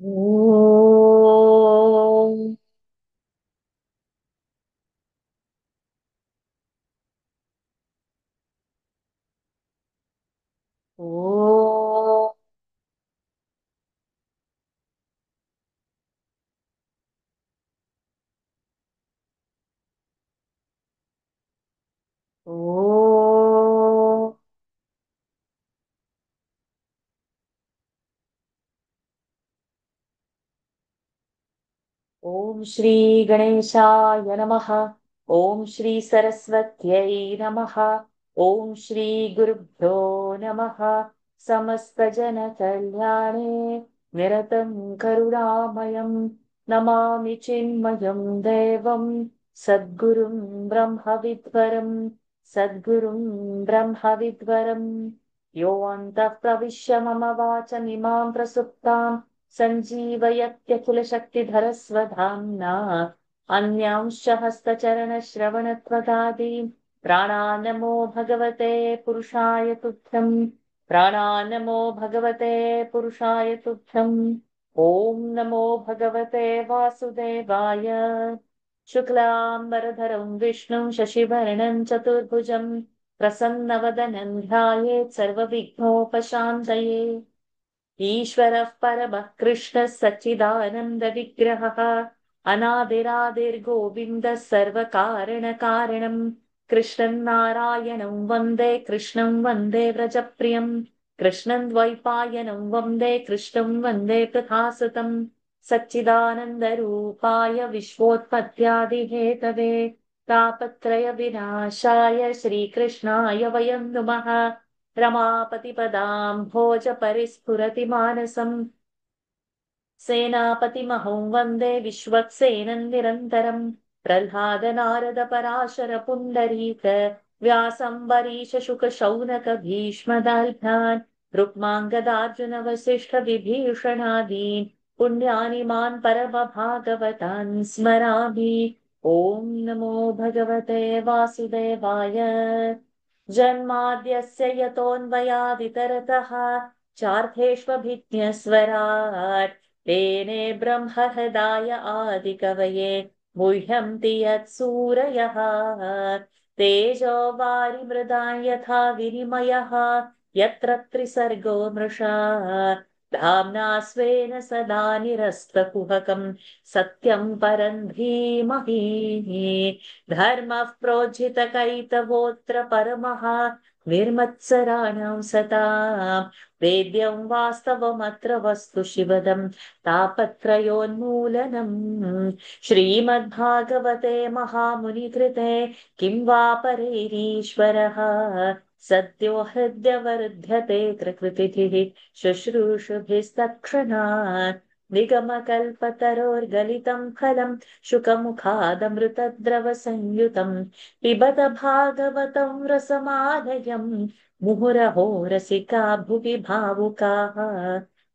ॐ ॐ ॐ ॐ श्री गणेशाय नमः। ॐ श्री सरस्वत्यै नमः। ॐ श्री गुरुभ्यो नमः। समस्तजनकल्याणे निरतं करुणामयं नमामि चिन्मयं देवं सद्गुरुं ब्रह्मविद्वरं सद्गुरुं ब्रह्मविद्वरं यो अन्तः प्रविश्य मम वाचमिमां प्रसुप्ताम् सञ्जीवयत्यखिलशक्तिधरस्वधाम्ना अन्यांश्च हस्तचरणश्रवणत्वगादीन् प्राणान्नमो भगवते पुरुषाय तुभ्यम् प्राणान्नमो भगवते पुरुषाय तुभ्यम् ॐ नमो भगवते वासुदेवाय शुक्लाम्बरधरं विष्णुं शशिवर्णं चतुर्भुजं प्रसन्नवदनं ध्यायेत् सर्वविघ्नोपशान्तये। ईश्वरः परमः कृष्णः सच्चिदानन्दविग्रहः अनादिरादिर्गोविन्दः सर्वकारणकारणम् कृष्णं नारायणं वन्दे कृष्णं वन्दे व्रजप्रियम् कृष्णं द्वैपायनं वन्दे कृष्णं वन्दे प्रथासतम् सच्चिदानन्दरूपाय विश्वोत्पत्त्यादिहेतवे तापत्रयविनाशाय श्रीकृष्णाय वयं नुमः। रमापतिपदां भोजपरिस्फुरति मानसम् सेनापतिमहं वन्दे विश्वक्सेनं निरन्तरम् प्रह्लादनारदपराशरपुण्डरीक व्यासम्बरीशशुकशौनक भीष्मदाल्भ्यान् रुक्माङ्गदार्जुनवसिष्ठविभीषणादीन् पुण्यानि मान् परमभागवतान् स्मरामि। ॐ नमो भगवते वासुदेवाय। जन्माद्यस्य यतोऽन्वयादितरतः चार्थेष्वभिज्ञस्वराट् तेने ब्रह्महृदाय आदिकवये मुह्यन्ति यत्सूरयः तेजो वारिमृदां यथा विनिमयः यत्र त्रिसर्गो मृषा धाम्ना स्वेन सदा निरस्तकुहकम् सत्यं परं धीमहि धर्मः प्रोज्झितकैतवोऽत्र परमः निर्मत्सराणां सताम् वेद्यं वास्तवमत्र वस्तु शिवदम् तापत्रयोन्मूलनम् श्रीमद्भागवते महामुनिकृते किं वा परैरीश्वरः सद्यो हृद्यवरुध्यते प्रकृतिभिः शुश्रूषुभिस्तत्क्षणात् निगमकल्पतरोर्गलितं फलं शुकमुखादमृतद्रवसंयुतं पिबत भागवतं रसमालयम् मुहुरहो रसिका भुवि भावुकाः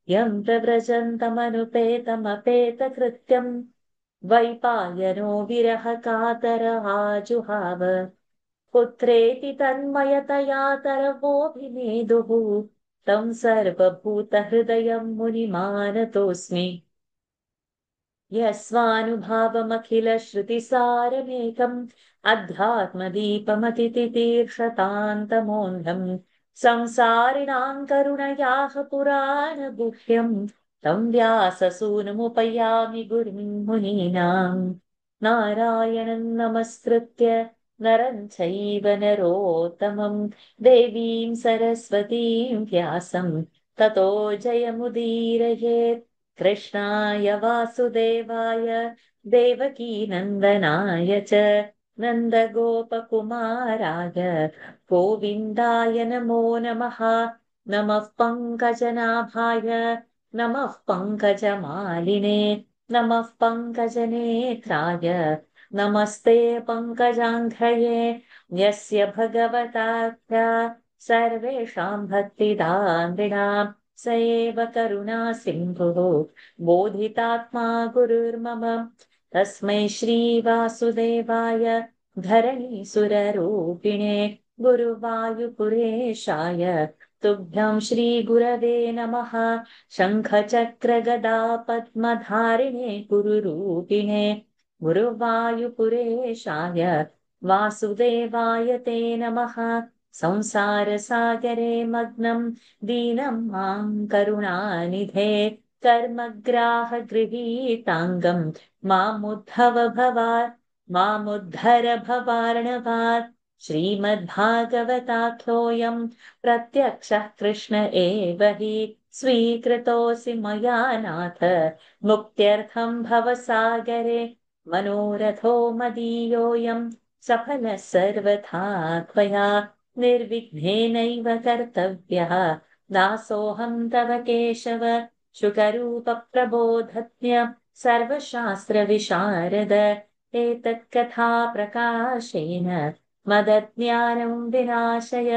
यं प्रव्रजन्तमनुपेतमपेतकृत्यम् द्वैपायनो विरहकातरः जुहाव पुत्रेति तन्मयतया तरवोऽभिनेदुः तं सर्वभूतहृदयं मुनिमानतोऽस्मि यस्वानुभावमखिलश्रुतिसारमेकम् अध्यात्मदीपमतितितीर्षतान्तमोऽन्धम् संसारिणाम् करुणयाः पुराणगुह्यम् तं व्याससूनुमुपयामि गुरुं मुनीनाम् नारायणं नमस्कृत्य नरं चैव नरोत्तमं देवीं सरस्वतीं व्यासं ततो जयमुदीरयेत्। कृष्णाय वासुदेवाय देवकीनन्दनाय च नन्दगोपकुमाराय गोविन्दाय नमो नमः। नमः पङ्कजनाभाय नमः पङ्कजमालिने नमः पङ्कजनेत्राय नमस्ते पङ्कजाङ्घ्रये यस्य भगवताख्या सर्वेषां भक्तिदान्विनाम् स एव करुणा सिन्धुः बोधितात्मा गुरुर्मम तस्मै श्रीवासुदेवाय धरणीसुररूपिणे गुरुवायुपुरेशाय तुभ्यं श्रीगुरवे नमः। शङ्खचक्रगदा पद्मधारिणे गुरुरूपिणे गुरुवायुपुरेशाय वासुदेवाय ते नमः। संसारसागरे मग्नं दीनं मां करुणानिधे कर्मग्राहगृहीताङ्गं मामुद्धर भवार्णवात्। श्रीमद्भागवताख्योऽयं प्रत्यक्षः कृष्ण एव हि स्वीकृतोऽसि मया नाथ मुक्त्यर्थं भवसागरे। मनोरथो मदीयोऽयं सफलः सर्वथा त्वया निर्विघ्नेनैव कर्तव्यः दासोऽहं तव केशव। शुकरूपप्रबोधज्ञ सर्वशास्त्रविशारद एतत्कथा प्रकाशेन मदज्ञानं विनाशय।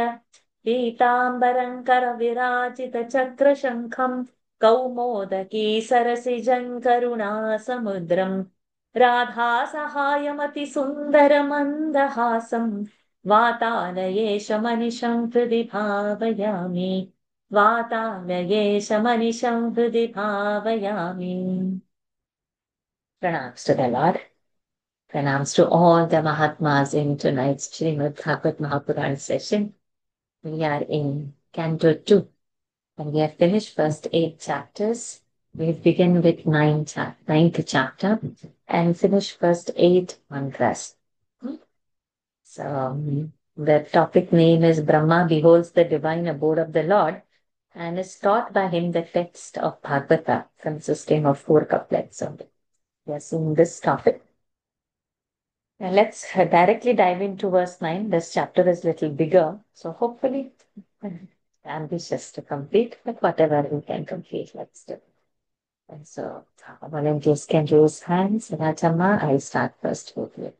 पीताम्बरं करविराजितचक्रशङ्खं कौमोदकी सरसिजं करुणासमुद्रं राधासहायमतिसुन्दरमन्दहासं वातालयेशमनिशं हृदि भावयामि। वातालयेशमनिशं हृदि भावयामि। Pranams to the Lord. Pranams to all the Mahatmas in tonight's Srimad Bhagavad Mahapuran session. We are in Canto 2 and we have finished first 8 chapters. We begin with ninth chapter and finish first 8 mantras. So the topic name is Brahma beholds the divine abode of the Lord and is taught by him the text of Bhagavata consisting of 4 couplets. So we are seeing this topic. Now let's directly dive into verse 9. This chapter is a little bigger, so hopefully ambitious to complete, but whatever we can complete, let's do. And so volunteers can raise hands. Rajamma, I'll start first with you.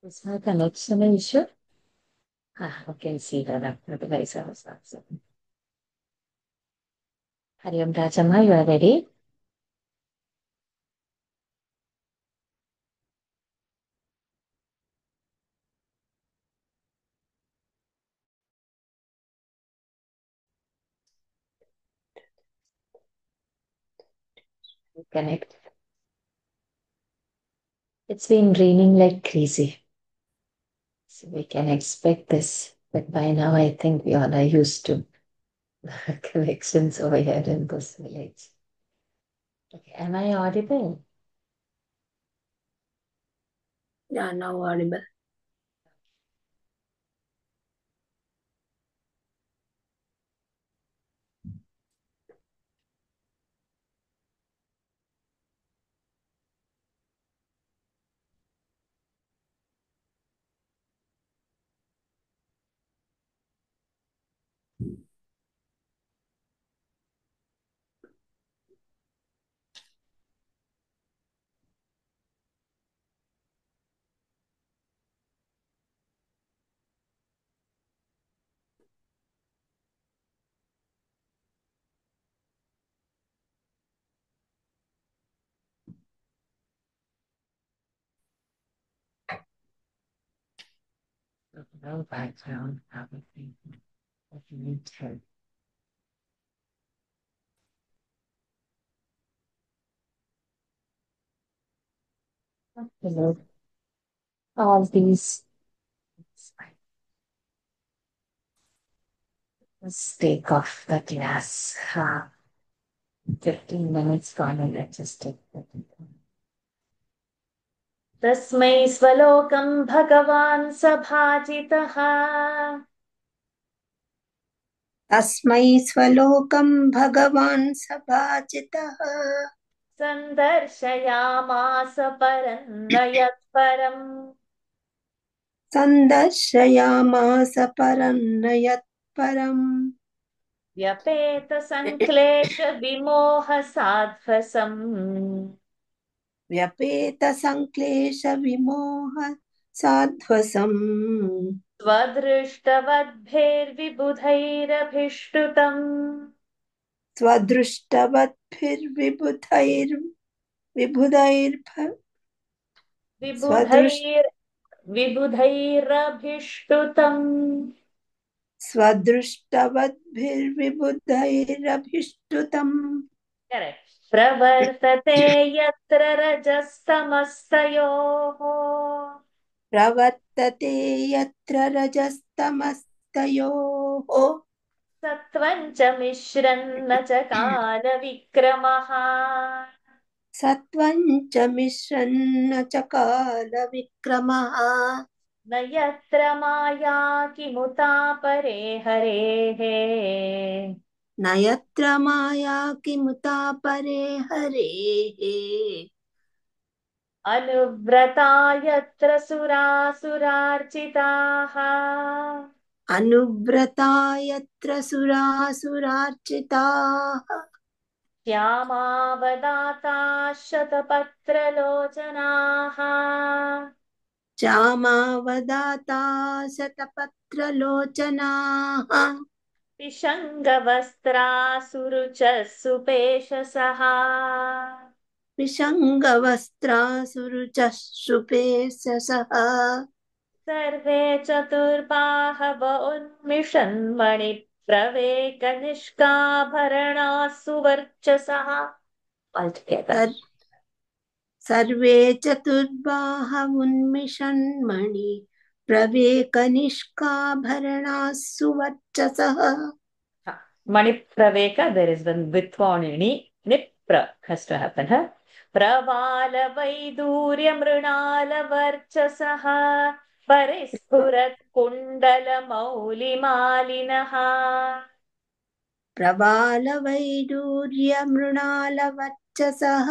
Is my connection an issue? I can see that. Otherwise, I was answering. Hariom Rajamma, you are ready? Connect. It's been raining like crazy. So we can expect this. But by now, I think we all are used to connections over here in this village. Okay, am I audible? Yeah, now audible. No background, everything. Hello. All these. Let's take off the glass. 15 minutes gone and let's just take that. तस्मै स्वलोकं भगवान् सभाजितः तस्मै स्वलोकं भगवान् सभाजितः सन्दर्शयामास परं न यत्परम् सन्दर्शयामास परं न यत्परम् व्यपेतसङ्क्लेशविमोहसाध्वसम् व्यपेतसङ्क्लेशविमोह साध्वसम् स्वदृष्टवद्भिर्विबुधैरभिष्टुतम् स्वदृष्ट विबुधैरभिष्टुतम् स्वदृष्टवद्भिर्विबुधैरभिष्टुतम् Correct. प्रवर्तते यत्र रजस्तमस्तयोः प्रवर्तते यत्र रजस्तमस्तयोः सत्त्वं च मिश्रं न च कालविक्रमः सत्त्वं च मिश्रन्न च कालविक्रमः न यत्र माया किमुता परे हरेः न यत्र माया किमुता परे हरेः अनुव्रता यत्र सुरासुरार्चिताः अनुव्रता यत्र सुरासुरार्चिताः श्यामावदाता शतपत्रलोचनाः श्यामावदाता शतपत्रलोचनाः विषङ्गवस्त्रासुरुचः सुपेशसः विषङ्गवस्त्रासुरुचः सुपेशसः सर्वे चतुर्बाहव उन्मिषन्मणिप्रवेकनिष्काभरणाः सुवर्चसः. Altogether. सर्वे चतुर्बाहुन्मिषन्मणि प्रवेकनिष्काभरणाः सुवर्चसः Manipraveka, there is one Vitvanini, Nipra has to happen. Huh? Pravala Vaidurya Mrunala Varchasaha Parispurat Kundala Mauli Malinaha. प्रवालवैडूर्यमृणालवर्चसः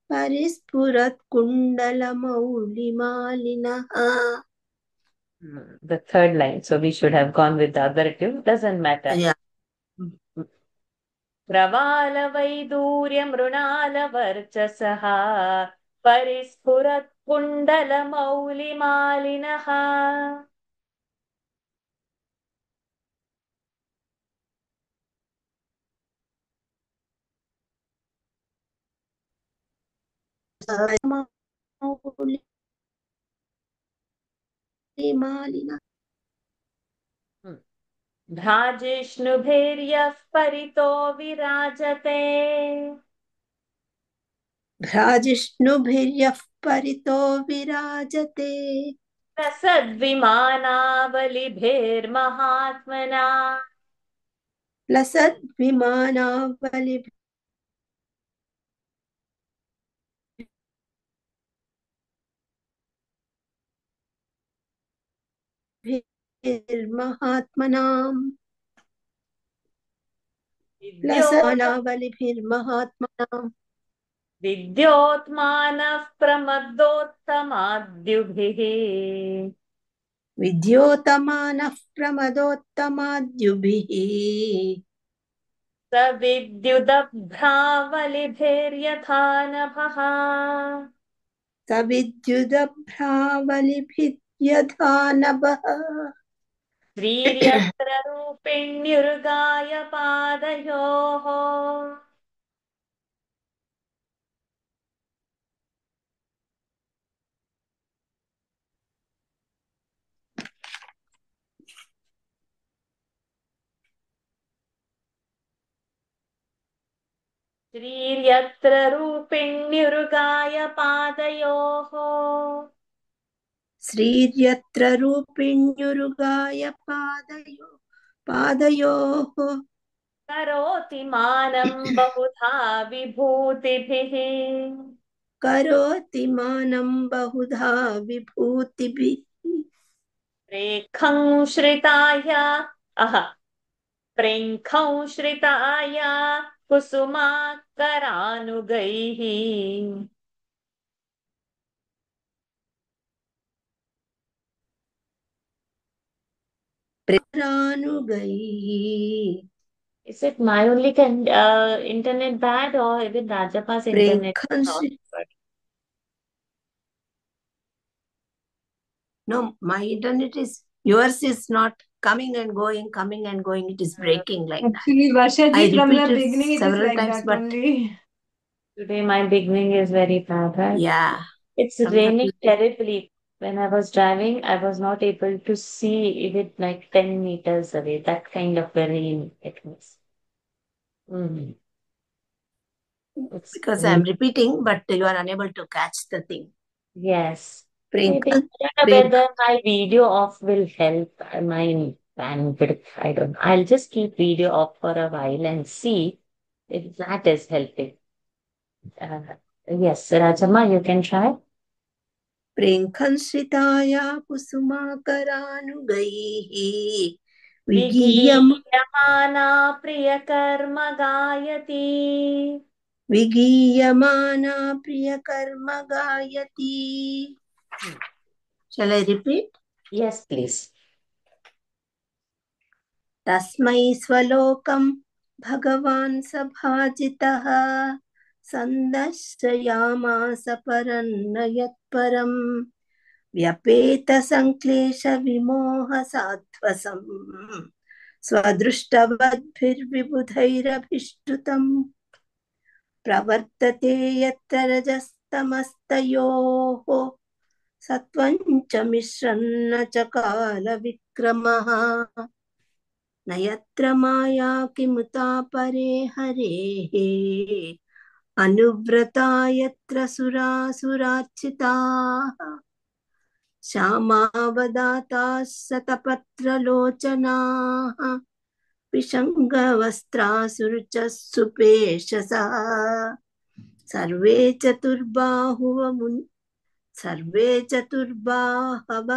परिस्फुरत्कुण्डलमौलिमालिनः The third line. So we should have gone with the other two. Doesn't matter. Yeah. प्रवालवैदूर्यमृणालवर्चसः परिस्फुरत्कुण्डलमौलिमालिनः. मौलिमालिनः भ्राजिष्णुभिर्यः परितो विराजते भ्राजिष्णुभिर्यः परितो विराजते प्रसद्विमानावलिभिर्महात्मना लसद्विमानावलिभिर्महात्मना विद्योत लसनावलिभिर्महात्मना विद्योत्मानः प्रमदोत्तमाद्युभिः विद्योतमानः प्रमदोत्तमाद्युभिः स विद्युदभ्रावलिभिर्यथा नभः सविद्युदभ्रावलिभिर्यथा नभः श्रीर्यत्र रूपिण्युर्गाय पादयोः श्रीर्यत्र रूपिण्युर्गाय पादयोः श्रीर्यत्र रूपिण्युरुगाय पादयोः करोति मानं बहुधा विभूतिभिः करोति मानं बहुधा विभूतिभिः प्रेखं श्रिताय अह प्रेङ्खं श्रिताय कुसुमाकरानुगैः प्रेरानुगैः Is it my only internet bad or even Rajapa's internet is प्रेखं not good? No, my internet is, yours is not coming and going, coming and going. It is breaking like that. Actually, Varsha I ji, from the repeated beginning, it is several like times, that but only. Today my beginning is very bad, right? yeah, It's sometimes raining terribly. When I was driving, I was not able to see it like 10 meters away. That kind of a rain it was. Mm. It's because I'm repeating, but you are unable to catch the thing. yes. Priyanka, Maybe I don't know whether my video off will help my bandwidth. I don't know. I'll just keep video off for a while and see if that is helping. Uh, yes, Rajamma, you can try. प्रेङ्खंसिताया कुसुमाकरानुगैः विगीयम विगीयमाना प्रियकर्म गायति. विगीयमाना प्रियकर्म गायति. Shall I repeat? Yes, please. तस्मै स्वलोकं भगवान् सभाजितः सन्दर्शयामास परन्न यत्परम् व्यपेतसङ्क्लेशविमोहसाध्वसम् स्वदृष्टवद्भिर्विबुधैरभिष्टुतम् प्रवर्तते यत्र रजस्तमस्तयोः सत्त्वं च मिश्रन्न च कालविक्रमः न यत्र माया किमुता परे हरेः अनुव्रता यत्र सुरासुरार्चिताः श्यामावदाताः शतपत्रलोचनाः विषङ्गवस्त्रासुरुचः सुपेशसः सर्वे चतुर्बाहव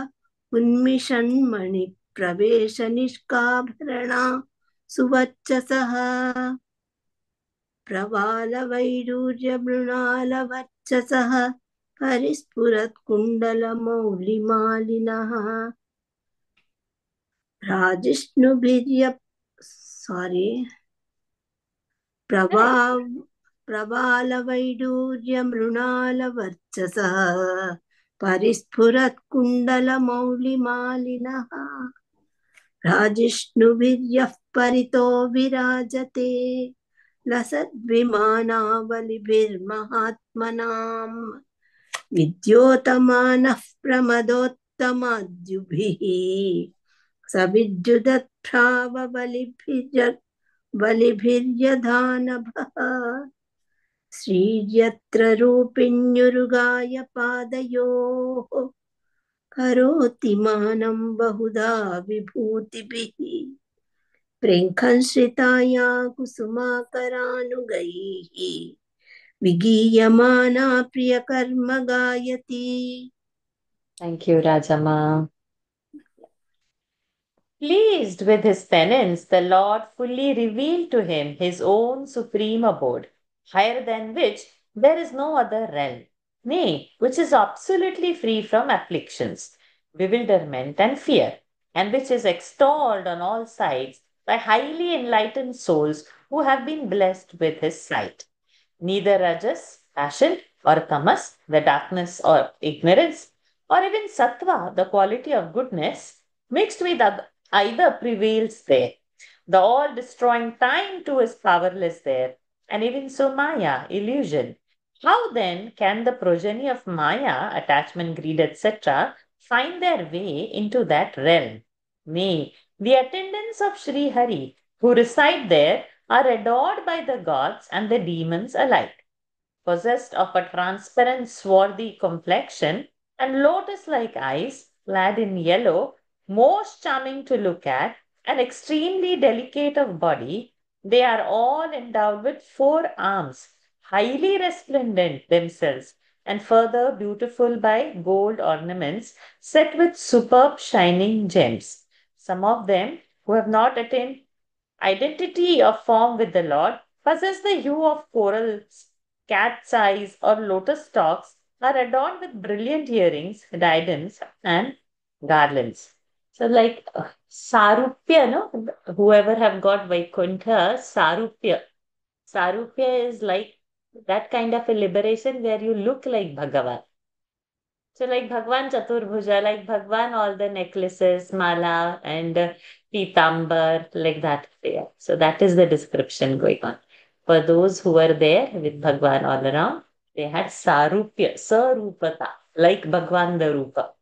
उन्मिषन्मणिप्रवेशनिष्काभरणा सुवर्चसः प्रवालवैडूर्यमृणालवर्चसः परिस्फुरत्कुण्डलमौलिमालिनः प्रवालवैडूर्यमृणालवर्चसः परिस्फुरत्कुण्डलमौलिमालिनः राजिष्णुभिर्यः परितो विराजते लसद्विमानावलिभिर्महात्मनाम् विद्योतमानः प्रमदोत्तमाद्युभिः स विद्युदत्प्रावबलिभिर्यधानभः श्रीर्यत्र रूपिण्युरुगाय पादयोः करोति मानं बहुधा विभूतिभिः प्रेङ्खंश्रिताया कुसुमाकरानुगैः विगीयमाना प्रियकर्म गायति. Thank you, Rajamma. Pleased with his penance, the Lord fully revealed to him his own supreme abode, higher than which there is no other realm, nay, which is absolutely free from afflictions, bewilderment, and fear, and which is extolled on all sides by highly enlightened souls who have been blessed with his sight. Neither rajas, passion, or tamas, the darkness or ignorance, or even sattva, the quality of goodness, mixed with either prevails there. The all destroying time too is powerless there, and even so Maya, illusion. How then can the progeny of Maya, attachment, greed, etc., find their way into that realm? Nay, the attendants of Sri Hari who reside there are adored by the gods and the demons alike. Possessed of a transparent swarthy complexion and lotus-like eyes, clad in yellow, most charming to look at, and extremely delicate of body, they are all endowed with 4 arms, highly resplendent themselves, and further beautiful by gold ornaments set with superb shining gems. Some of them who have not attained identity of form with the Lord possess the hue of corals, cat's eyes, or lotus stalks, are adorned with brilliant earrings, diadems, and garlands. So, like Sarupya, no? Whoever have got Vaikuntha, Sarupya. Sarupya is like that kind of a liberation where you look like Bhagavan. So like Bhagwan Chaturbhuja, like Bhagwan, all the necklaces, mala and pitambar, like that there. So that is the description going on. For those who were there with Bhagwan all around, they had sarupya, sarupata, like Bhagwan the Rupa.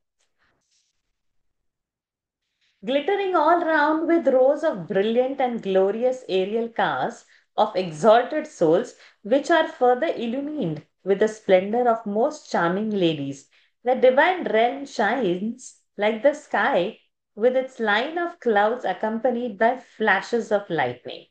Glittering all round with rows of brilliant and glorious aerial cars of exalted souls, which are further illumined with the splendor of most charming ladies. The divine realm shines like the sky with its line of clouds accompanied by flashes of lightning.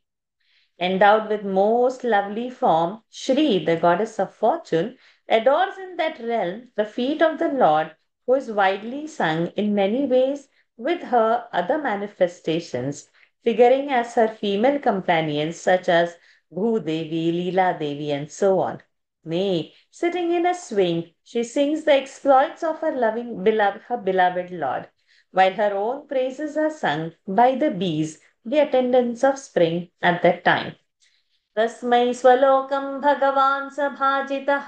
Endowed with most lovely form, Shri, the goddess of fortune, adores in that realm the feet of the Lord, who is widely sung in many ways with her other manifestations, figuring as her female companions such as Bhudevi, Leela Devi, and so on. Nay, sitting in a swing, she sings the exploits of her her beloved Lord, while her own praises are sung by the bees, the attendants of spring at that time. तस्मै स्वलोकं भगवान् स भाजितः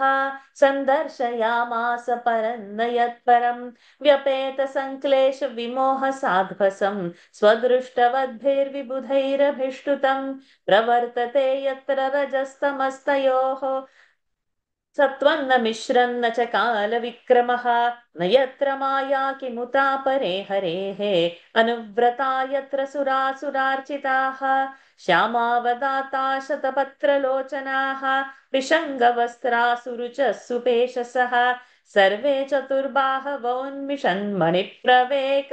सन्दर्शयामास परन्न यत्परं व्यपेतसङ्क्लेशविमोहसाध्वसं स्वदृष्टवद्भिर्विबुधैरभिष्टुतं प्रवर्तते यत्र रजस्तमस्तयोः सत्त्वन्न मिश्रन्न च कालविक्रमः न यत्र माया किमुता परे हरेः अनुव्रता यत्र सुरासुरार्चिताः श्यामावदाता शतपत्रलोचनाः विषङ्गवस्त्रासुरुचः सुपेशसः सर्वे चतुर्बाहवोन्मिषन्मणिप्रवेक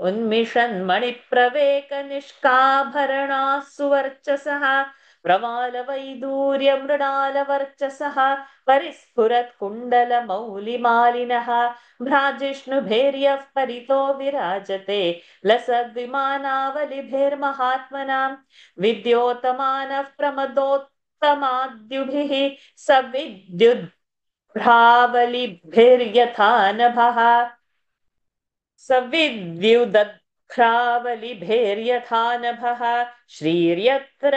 उन्मिषन्मणिप्रवेकनिष्काभरणाः सुवर्चसः प्रवालवैदूर्यमृणालवर्चसः परिस्फुरत्कुण्डलमौलिमालिनः भ्राजिष्णुभैर्यः परितो विराजते लसद्विमानावलिभिर्महात्मनां विद्योतमानः प्रमदोत्तमाद्युभिः सविद्युद्भ्रावलिभिर्यथा नभः सविद्युदध्रावलिभेर्यथा नभः श्रीर्यत्र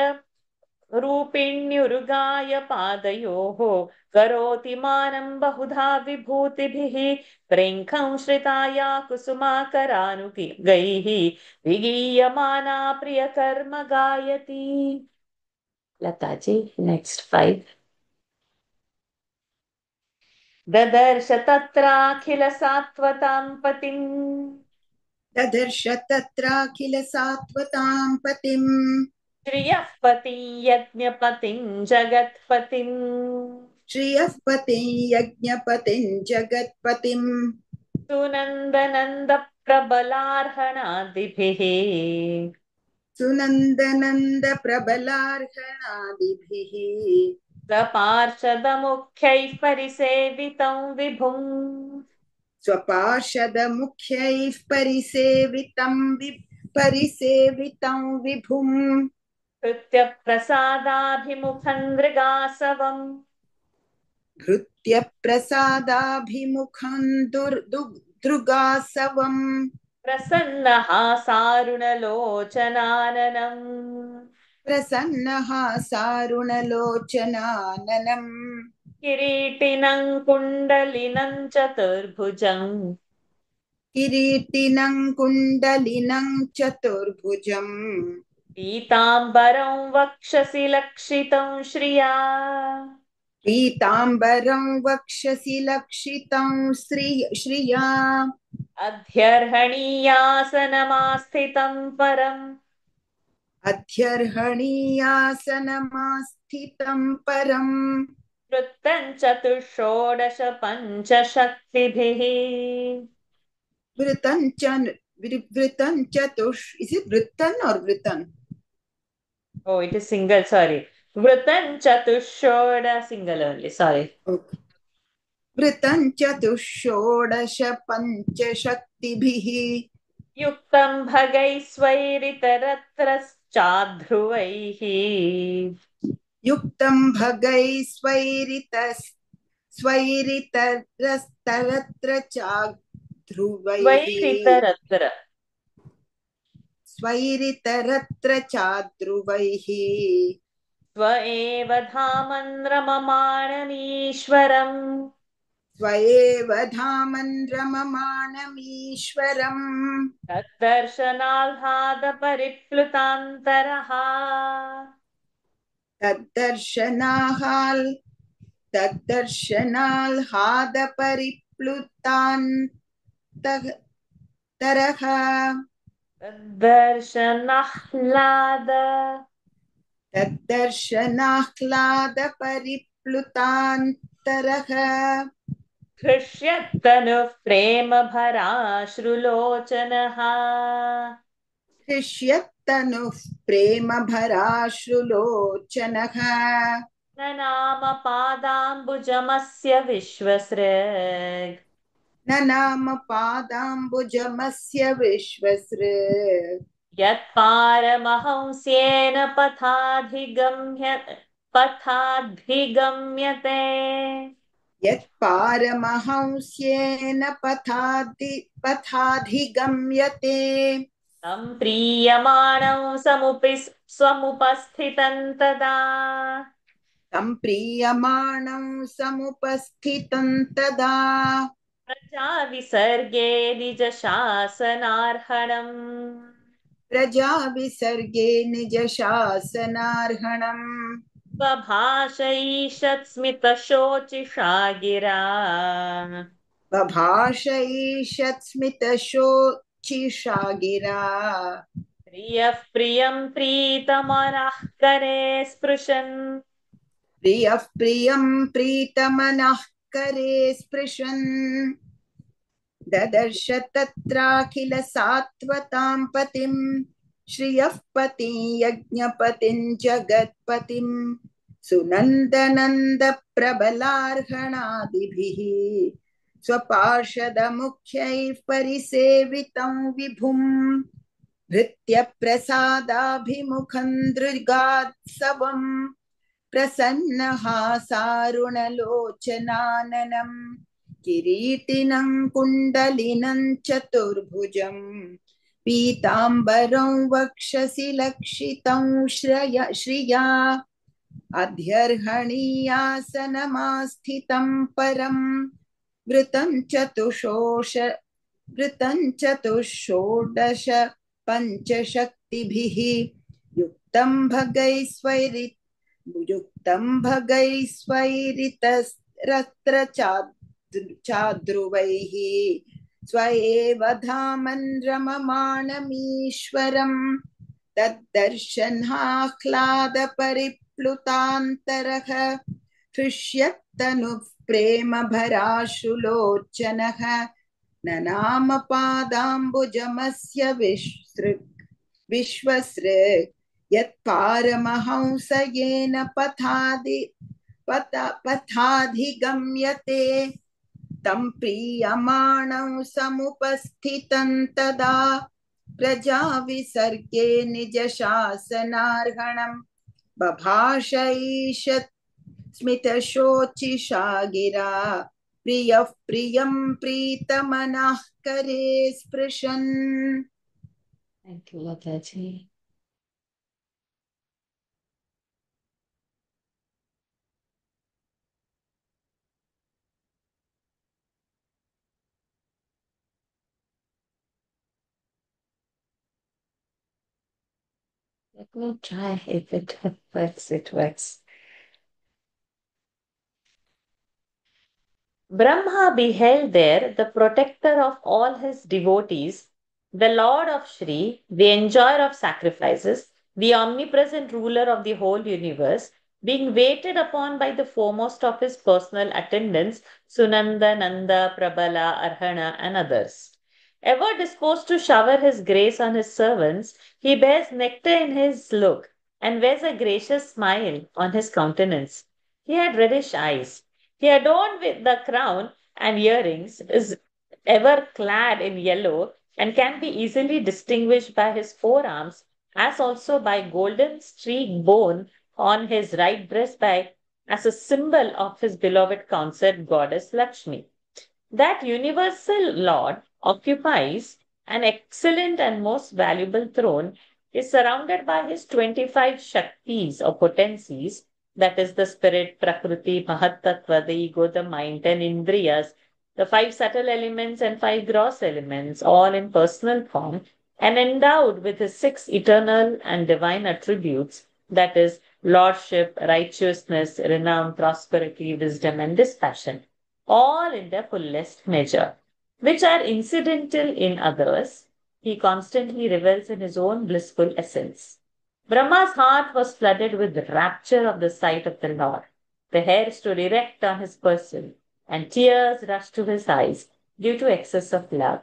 रूपिण्युरुगाय पादयोः करोति मानं बहुधा विभूतिभिः प्रेङ्खं श्रिताया कुसुमाकरानुगैः विगीयमाना प्रियकर्म गायति. लताजी नेक्स्ट 5. ददर्श तत्राखिल सात्वतां पतिम् ददर्श तत्राखिल सात्वतां पतिम् श्रियः पतिं यज्ञपतिं जगत्पतिम् श्रियः पतिं यज्ञपतिं जगत्पतिम् सुनन्दनन्द प्रबलार्हणादिभिः सुनन्दनन्द प्रबलार्हणादिभिः स्वपार्षदमुख्यैः परिसेवितं विभुम् स्वपार्षदमुख्यैः परिसेवितं विभुम् कृत्यप्रसादाभिमुखं दृगासवम् भृत्य प्रसादाभिमुखं दृगासवम् प्रसन्नहासारुणलोचनाननम् प्रसन्नः सारुणलोचनाननम् किरीटिनं कुण्डलिनं चतुर्भुजम् किरीटिनं कुण्डलिनं चतुर्भुजम् पीताम्बरं वक्षसि लक्षितं श्रिया पीताम्बरं वक्षसि लक्षितं श्रिया अध्यर्हणीयासनमास्थितं परम् अध्यर्हणीयासनमास्थितं परम् वृत्तं चतुष्षोडश पञ्चशक्तिभिः वृतं चतुष् इस् इट् वृत्तन् और वृतन्? Oh, it is single, sorry. Vrutan Chatushoda single only, sorry. Okay. वृतं चतुष्षोडश पञ्चशक्तिभिः युक्तं भगैस्वैरितरत्रश्चाध्रुवैः युक्तं स्वैरितरत्र चाध्रुवैः स्वैरितरत्र चाध्रुवैः स्व एव धामन् रममाणमीश्वरम् स्वयेव धामन् रममाणमीश्वरम् तद्दर्शनाह्लादपरिप्लुतान्तरः तद्दर्शनाल्हादपरिप्लुतान्तरः तद्दर्शनाह्लादपरिप्लुतान्तरः हृष्यत्तनुः प्रेमभराश्रुलोचनः हृष्यत्तनुः प्रेमभराश्रुलोचनः ननाम पादाम्बुजमस्य विश्वसृग् न नाम पादाम्बुजमस्य विश्वसृक् यत्पारमहंस्येन पथाधिगम्यते यत्पारमहंस्येन पथाधिगम्यते तं प्रीयमाणं समुपस्थितं तदा सम्प्रीयमाणं समुपस्थितं तदा प्रजाविसर्गे निजशासनार्हणम् प्रजाविसर्गे निजशासनार्हणम् बभाषैषत्स्मितशोचिषा गिरा बभाषैषत्स्मितशोचिषा गिरा प्रियः प्रियं प्रीतमनः करे स्पृशन् प्रियः प्रियं प्रीतमनः करे स्पृशन् ददर्श तत्राखिल सात्वतां पतिं श्रियः पतिं यज्ञपतिं जगत्पतिं सुनन्दनन्द प्रबलार्हणादिभिः स्वपार्षदमुख्यैः परिसेवितं विभुम् भृत्यप्रसादाभिमुखं दृगात्सवम् प्रसन्नहासारुणलोचनाननं किरीटिनं कुण्डलिनं चतुर्भुजं पीताम्बरं वक्षसि लक्षितं श्रिया अध्यर्हणीयासनमास्थितं परं वृतं चतुष्षोडश पञ्चशक्तिभिः युक्तं भगैस्वैरितस्रत्र चाद्रुवैः स्वयेव धामन् रममाणमीश्वरम् तद्दर्शनाह्लादपरिप्लुतान्तरः हृष्यत्तनुः प्रेमभराश्रुलोचनः ननाम पादाम्बुजमस्य विश्वसृक् यत्पारमहंस येन पथाधिगम्यते तं प्रीयमाणं समुपस्थितं तदा प्रजाविसर्गे निजशासनार्हणम् बभाषैषत् स्मितशोचिषा गिरा प्रियः प्रियं प्रीतमनः करे स्पृशन्. Thank you, Lataji. Let me try if it works. It works. Brahma beheld there the protector of all his devotees, the Lord of Shri, the enjoyer of sacrifices, the omnipresent ruler of the whole universe, being waited upon by the foremost of his personal attendants, Sunanda, Nanda, Prabala, Arhana, and others. Ever disposed to shower his grace on his servants, he bears nectar in his look and wears a gracious smile on his countenance. He had reddish eyes. He adorned with the crown and earrings, is ever clad in yellow, and can be easily distinguished by his forearms, as also by golden streak bone on his right breastbone, as a symbol of his beloved consort goddess Lakshmi. That universal Lord occupies an excellent and most valuable throne, is surrounded by his 25 Shaktis or potencies, that is the spirit, Prakriti, Mahattattva, the ego, the mind, and Indriyas, the five subtle elements and five gross elements, all in personal form, and endowed with his six eternal and divine attributes, that is, lordship, righteousness, renown, prosperity, wisdom, and dispassion, all in their fullest measure, which are incidental in others, he constantly revels in his own blissful essence. Brahma's heart was flooded with rapture of the sight of the Lord. The hair stood erect on his person, and tears rushed to his eyes due to excess of love.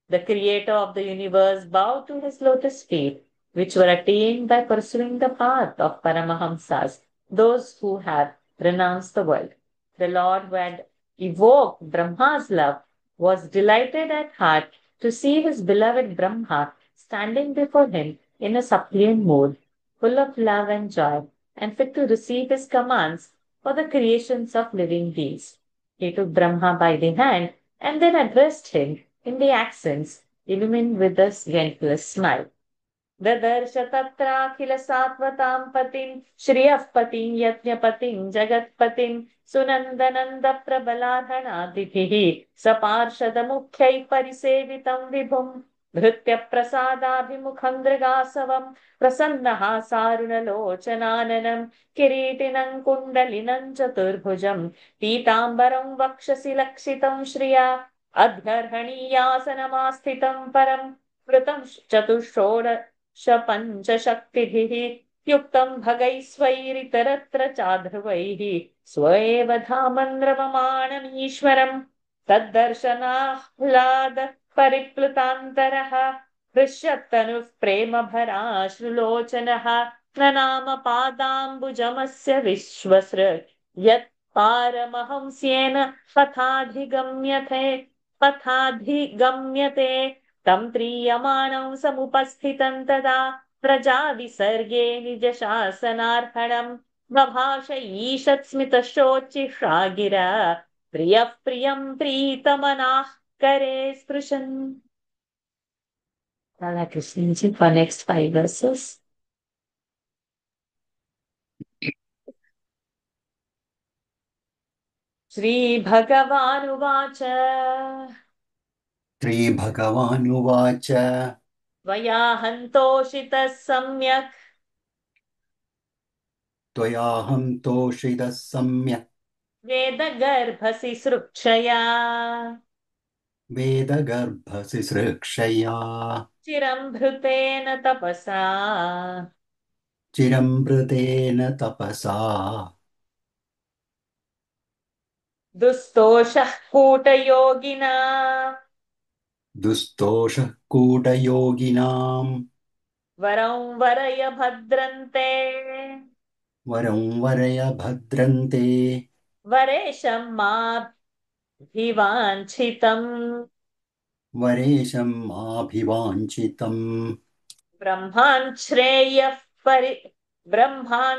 The creator of the universe bowed to his lotus feet, which were attained by pursuing the path of Paramahamsas, those who have renounced the world. The Lord who had evoked Brahma's love was delighted at heart to see his beloved Brahma standing before him in a suppliant mood, full of love and joy, and fit to receive his commands for the creations of living beings. He took Brahma by the hand and then addressed him in the accents illumined with a gentlest smile. ददर्श तत्राखिल सात्वतां पतिं श्रियः पतिं यज्ञपतिं जगत्पतिं सुनन्दनन्द प्रबलार्हणादिभिः सपार्षदमुख्यैः परिसेवितं विभुं धृत्य प्रसादाभिमुखं दृगासवं प्रसन्नहासारुणलोचनाननं किरीटिनं कुण्डलिनं चतुर्भुजं पीताम्बरं वक्षसि लक्षितं श्रिया अध्यर्हणीयासनमास्थितं परं कृतं चतुष्षोडशपञ्चशक्तिभिः युक्तं भगैस्वैरितरत्र चाध्रुवैः स्व एव धामन् रममाणमीश्वरम् तद्दर्शनाह्लाद परिप्लुतान्तरः हृष्यत्तनुः प्रेमभराश्रुलोचनः ननाम पादाम्बुजमस्य विश्वसृक् यत् पारमहंस्येन पथाधिगम्यते तं प्रीयमाणं समुपस्थितं तदा प्रजाविसर्गे निजशासनार्हणं बभाष ईषत्स्मितशोचिषा गिरा प्रियः प्रियं प्रीतमनाः करे स्पृशन्. Radha Krishna for next 5 verses. श्रीभगवानुवाच श्रीभगवानुवाच त्वया हन्तोषितः सम्यक् त्वयाहं तोषितः सम्यक् वेदगर्भसि सृक्षया वेदगर्भसिसृक्षया चिरं भृतेन तपसा चिरमृतेन तपसा दुस्तोषः कूटयोगिना दुस्तोषः कूटयोगिनां वरं वरय भद्रन्ते वरं वरय भद्रन्ते वरेशं माभिवाञ्छितम् वरेशं माभिवाञ्छितम् ब्रह्मान् श्रेयः परिश्रामः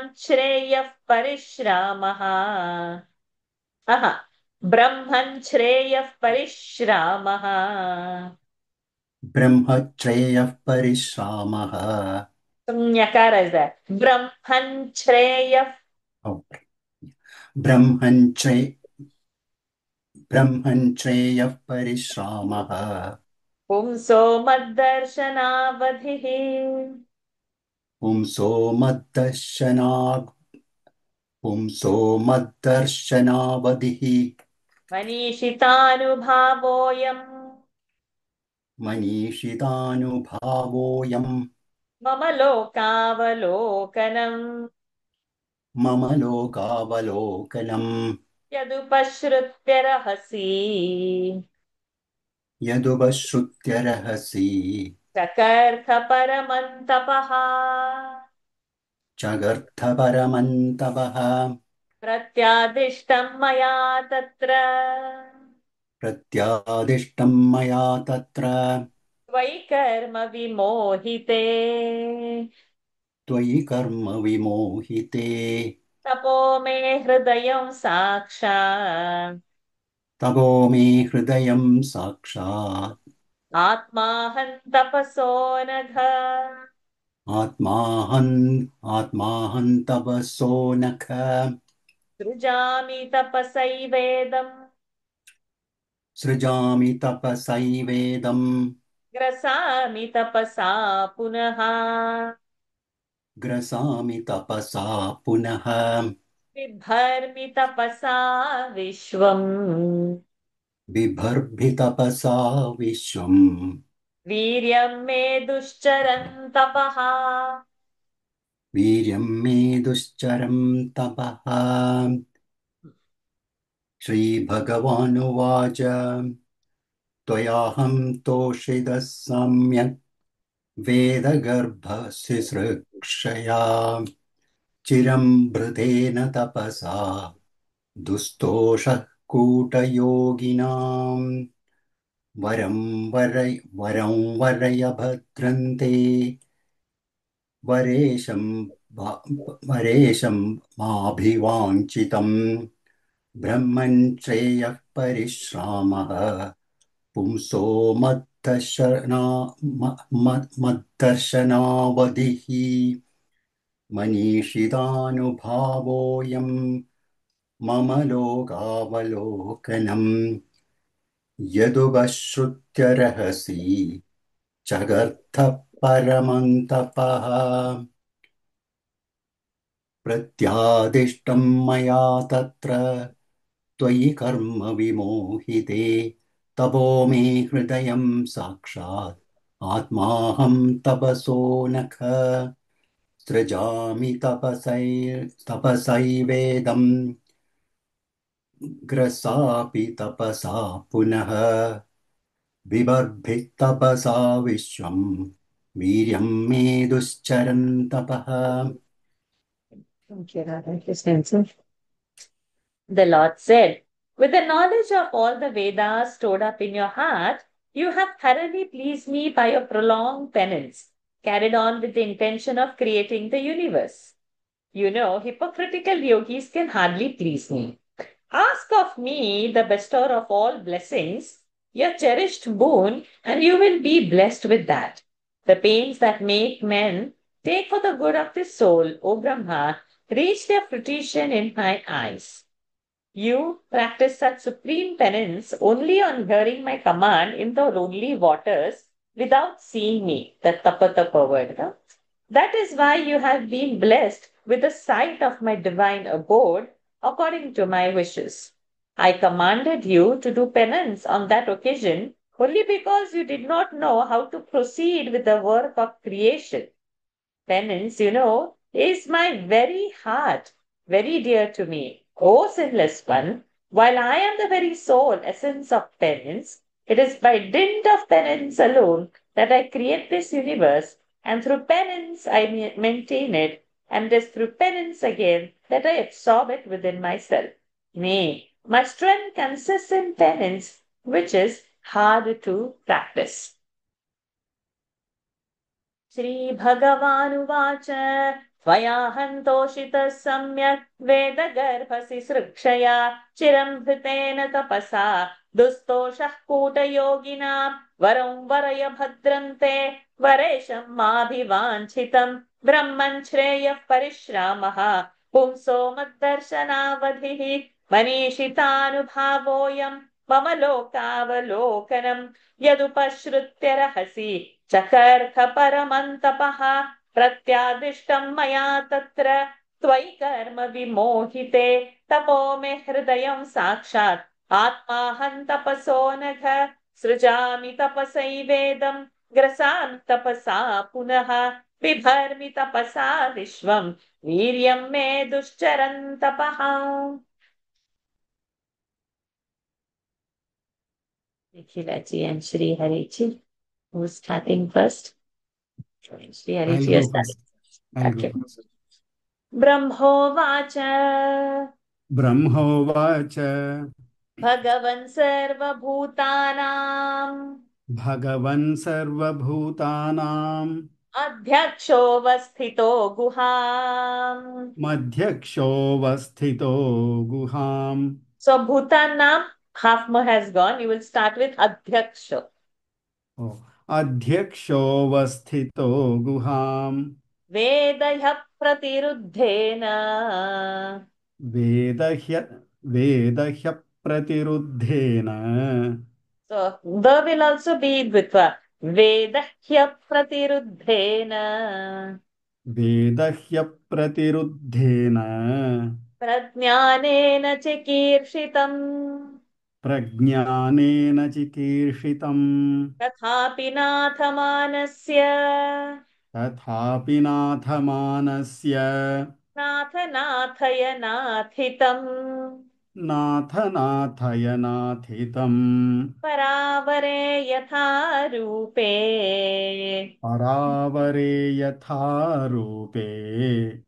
ब्रह्मन् श्रेयः परिश्रामः ब्रह्मश्रेयः परिश्रामः Nyakara is that. Brahman Shreyah. Oh, ब्रह्मञ्श्रेयः परिश्रामः Pumso Maddarshanavadhihi. पुंसो मद्दर्शनावधिः Manishitaanubhavoyam. मनीषितानुभावोऽयं Mama lokavalokanam. मम लोकावलोकनम् Yadupashrutya यदुपश्रुत्यर्हसि Sakartha paramantapaha. जगर्थपरमन्तपः Pratyadishtam maya tatra. प्रत्यादिष्टं मया तत्र Tvai karma vimohite. त्वयि कर्म विमोहिते तपो मे हृदयं साक्षात् तपो मे हृदयं साक्षात् आत्माहं तपसो नघ आत्माहं तपसो नख सृजामि तपसैवेदम् सृजामि तपसैवेदम् ग्रसामि तपसा पुनः ग्रसामि तपसा पुनः बिभर्मि तपसा विश्वम् बिभर्भि तपसा विश्वम् वीर्यं मे दुश्चरन् तपः वीर्यं मे दुश्चरं तपः श्रीभगवानुवाच त्वयाहं तोषितः सम्यक् वेदगर्भशिसृक्षया चिरं भृतेन तपसा दुस्तोषः कूटयोगिनाम् वरं वरय भद्रन्ते वरेशं माभिवाञ्छितम् ब्रह्मन् श्रेयः परिश्रामः पुंसो मद्दर्शनावधिः मनीषितानुभावोऽयं मम लोकावलोकनम् यदुपश्रुत्य रहसि जगर्थः परमन्तपः प्रत्यादिष्टं मया तत्र त्वयि कर्म विमोहिते तपो मे हृदयं साक्षात् आत्माहं तपसो नख सृजामि तपसैवेदम् ग्रसापि तपसा पुनः बिभर्भिस्तपसा विश्वम् वीर्यं मे दुश्चरन् तपः Thank you, Radha Krishna. The Lord said, with the knowledge of all the Vedas stored up in your heart, you have thoroughly pleased me by your prolonged penance, carried on with the intention of creating the universe. You know, hypocritical yogis can hardly please me. Ask of me, the bestower of all blessings, your cherished boon, and you will be blessed with that. The pains that make men take for the good of the soul, O Brahma, reach their fruition in my eyes. You practice such supreme penance only on hearing my command in the lonely waters without seeing me, the Tapatapa word. Huh? That is why you have been blessed with the sight of my divine abode according to my wishes. I commanded you to do penance on that occasion only because you did not know how to proceed with the work of creation. Penance, is my very heart, very dear to me. O sinless one, while I am the very soul essence of penance, it is by dint of penance alone that I create this universe, and through penance I maintain it, and it is through penance again that I absorb it within myself. Nay, my strength consists in penance, which is hard to practice. श्रीभगवानुवाच त्वया हन्तोषितः सम्यक् वेदगर्भसि सृक्षया चिरं हृतेन तपसा दुस्तोषः कूटयोगिनां वरं वरय भद्रन्ते वरेशं माभिवाञ्छितं ब्रह्मन् श्रेयः परिश्रामः पुंसो मद्दर्शनावधिः मनीषितानुभावोऽयं मम लोकावलोकनम् यदुपश्रुत्य रहसि चकर्थ परमन्तपः प्रत्यादिष्टं मया तत्र त्वयि कर्म विमोहिते तपो मे हृदयं साक्षात् आत्माहं तपसो नघ सृजामि तपसैवेदं ग्रसामि तपसा पुनः बिभर्मि तपसा विश्वं वीर्यं मे दुश्चरन् तपः. Nikhilaji and Shri Harichi. Who's starting first? Shri I'll Harichi go is first. starting. I'll Okay. go first. Brahmovacha ब्रह्मोवाच Bhagavan Sarvabhutanam भगवन् सर्वभूतानां Adhyakshovasthito Guham. मध्यक्षोऽवस्थितो गुहाम्. So Bhutanam, half more has gone. You will start with Adhyaksha. Oh, अध्यक्षोऽवस्थितो गुहाम् वेदह्यः प्रतिरुद्धेन वेदह्य वेदह्यप्रतिरुद्धेन So the will also be with Vedahya Pratiruddhena वेदह्यप्रतिरुद्धेन Prajnanena Chikirshitam प्रज्ञानेन चिकीर्षितम् Tathapi Nathamanasya तथापि नाथमानस्य Nath Nathaya Nathitam नाथ नाथयनाथितम् Paravare Yatha Rupe परावरे यथा रूपे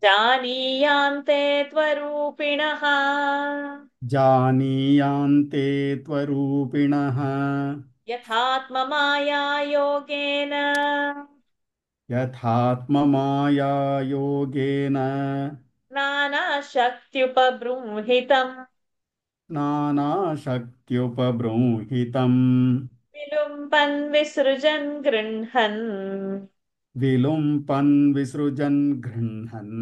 Janiyante Tvarupinaha जानीयान्ते त्वरूपिणः यथात्ममाया योगेन यथात्ममायायोगेन नानाशक्त्युपबृंहितम् नानाशक्त्युपबृंहितम् विलुम्पन् विसृजन् गृह्णन् विलुम्पन् विसृजन् गृह्णन्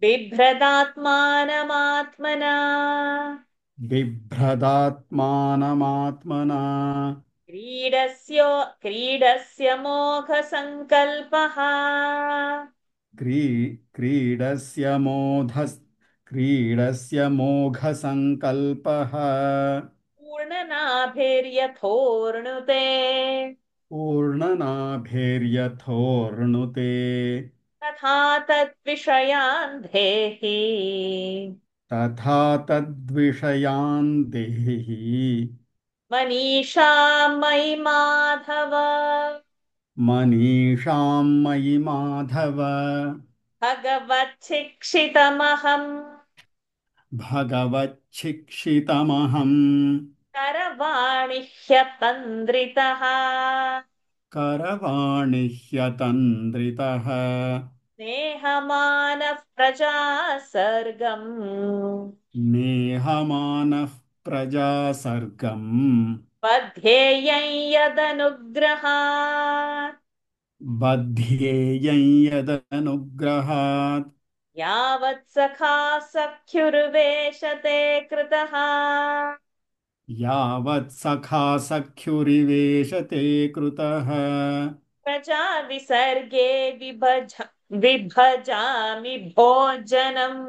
बिभ्रदात्मानमात्मना बिभ्रदात्मानमात्मना क्रीडस्य मोघसङ्कल्पः क्रीडस्य क्रीडस्य मोघसङ्कल्पः पूर्णनाभिर्यथोर्णुते पूर्णनाभेर्यथोर्णुते तथा तद्विषयान् देहि तथा तद्विषयान् देहि मनीषा मयि माधव मनीषां मयि माधव भगवच्छिक्षितमहम् भगवच्छिक्षितमहम् करवाणि ह्यतन्द्रितः करवाणि ह्यतन्द्रितः स्नेहमानः प्रजा सर्गम् नेहमानः प्रजासर्गम् बध्येयं यदनुग्रहात् बध्येयं यदनुग्रहात् यावत् सखा सख्युर्वेशते कृतः यावत् सखा सख्युरिवेशते कृतः प्रजा विसर्गे विभजामि भोजनम्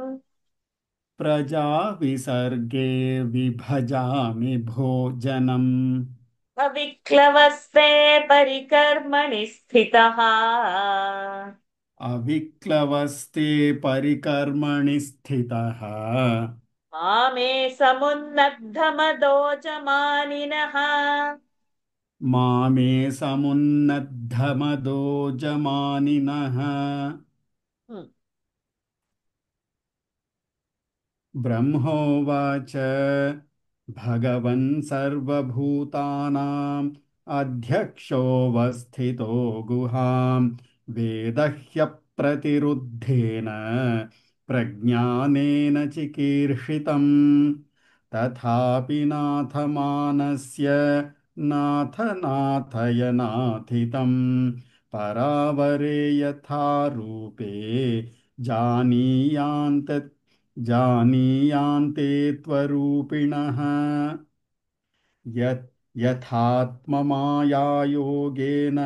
प्रजाविसर्गे विभजामि भोजनम् अविक्लवस्ते परिकर्मणि स्थितः अविक्लवस्ते परिकर्मणि स्थितः मामे समुन्नद्धमदोजमानिनः मामे समुन्नद्धमदोजमानिनः ब्रह्मोवाच भगवन् सर्वभूतानाम् अध्यक्षोऽवस्थितो गुहां वेदह्यप्रतिरुद्धेन प्रज्ञानेन चिकीर्षितम् तथापि नाथमानस्य नाथ नाथयनाथितं परावरे यथा रूपे जानीयान्त जानीयान्ते त्वरूपिणः यथात्ममायायोगेन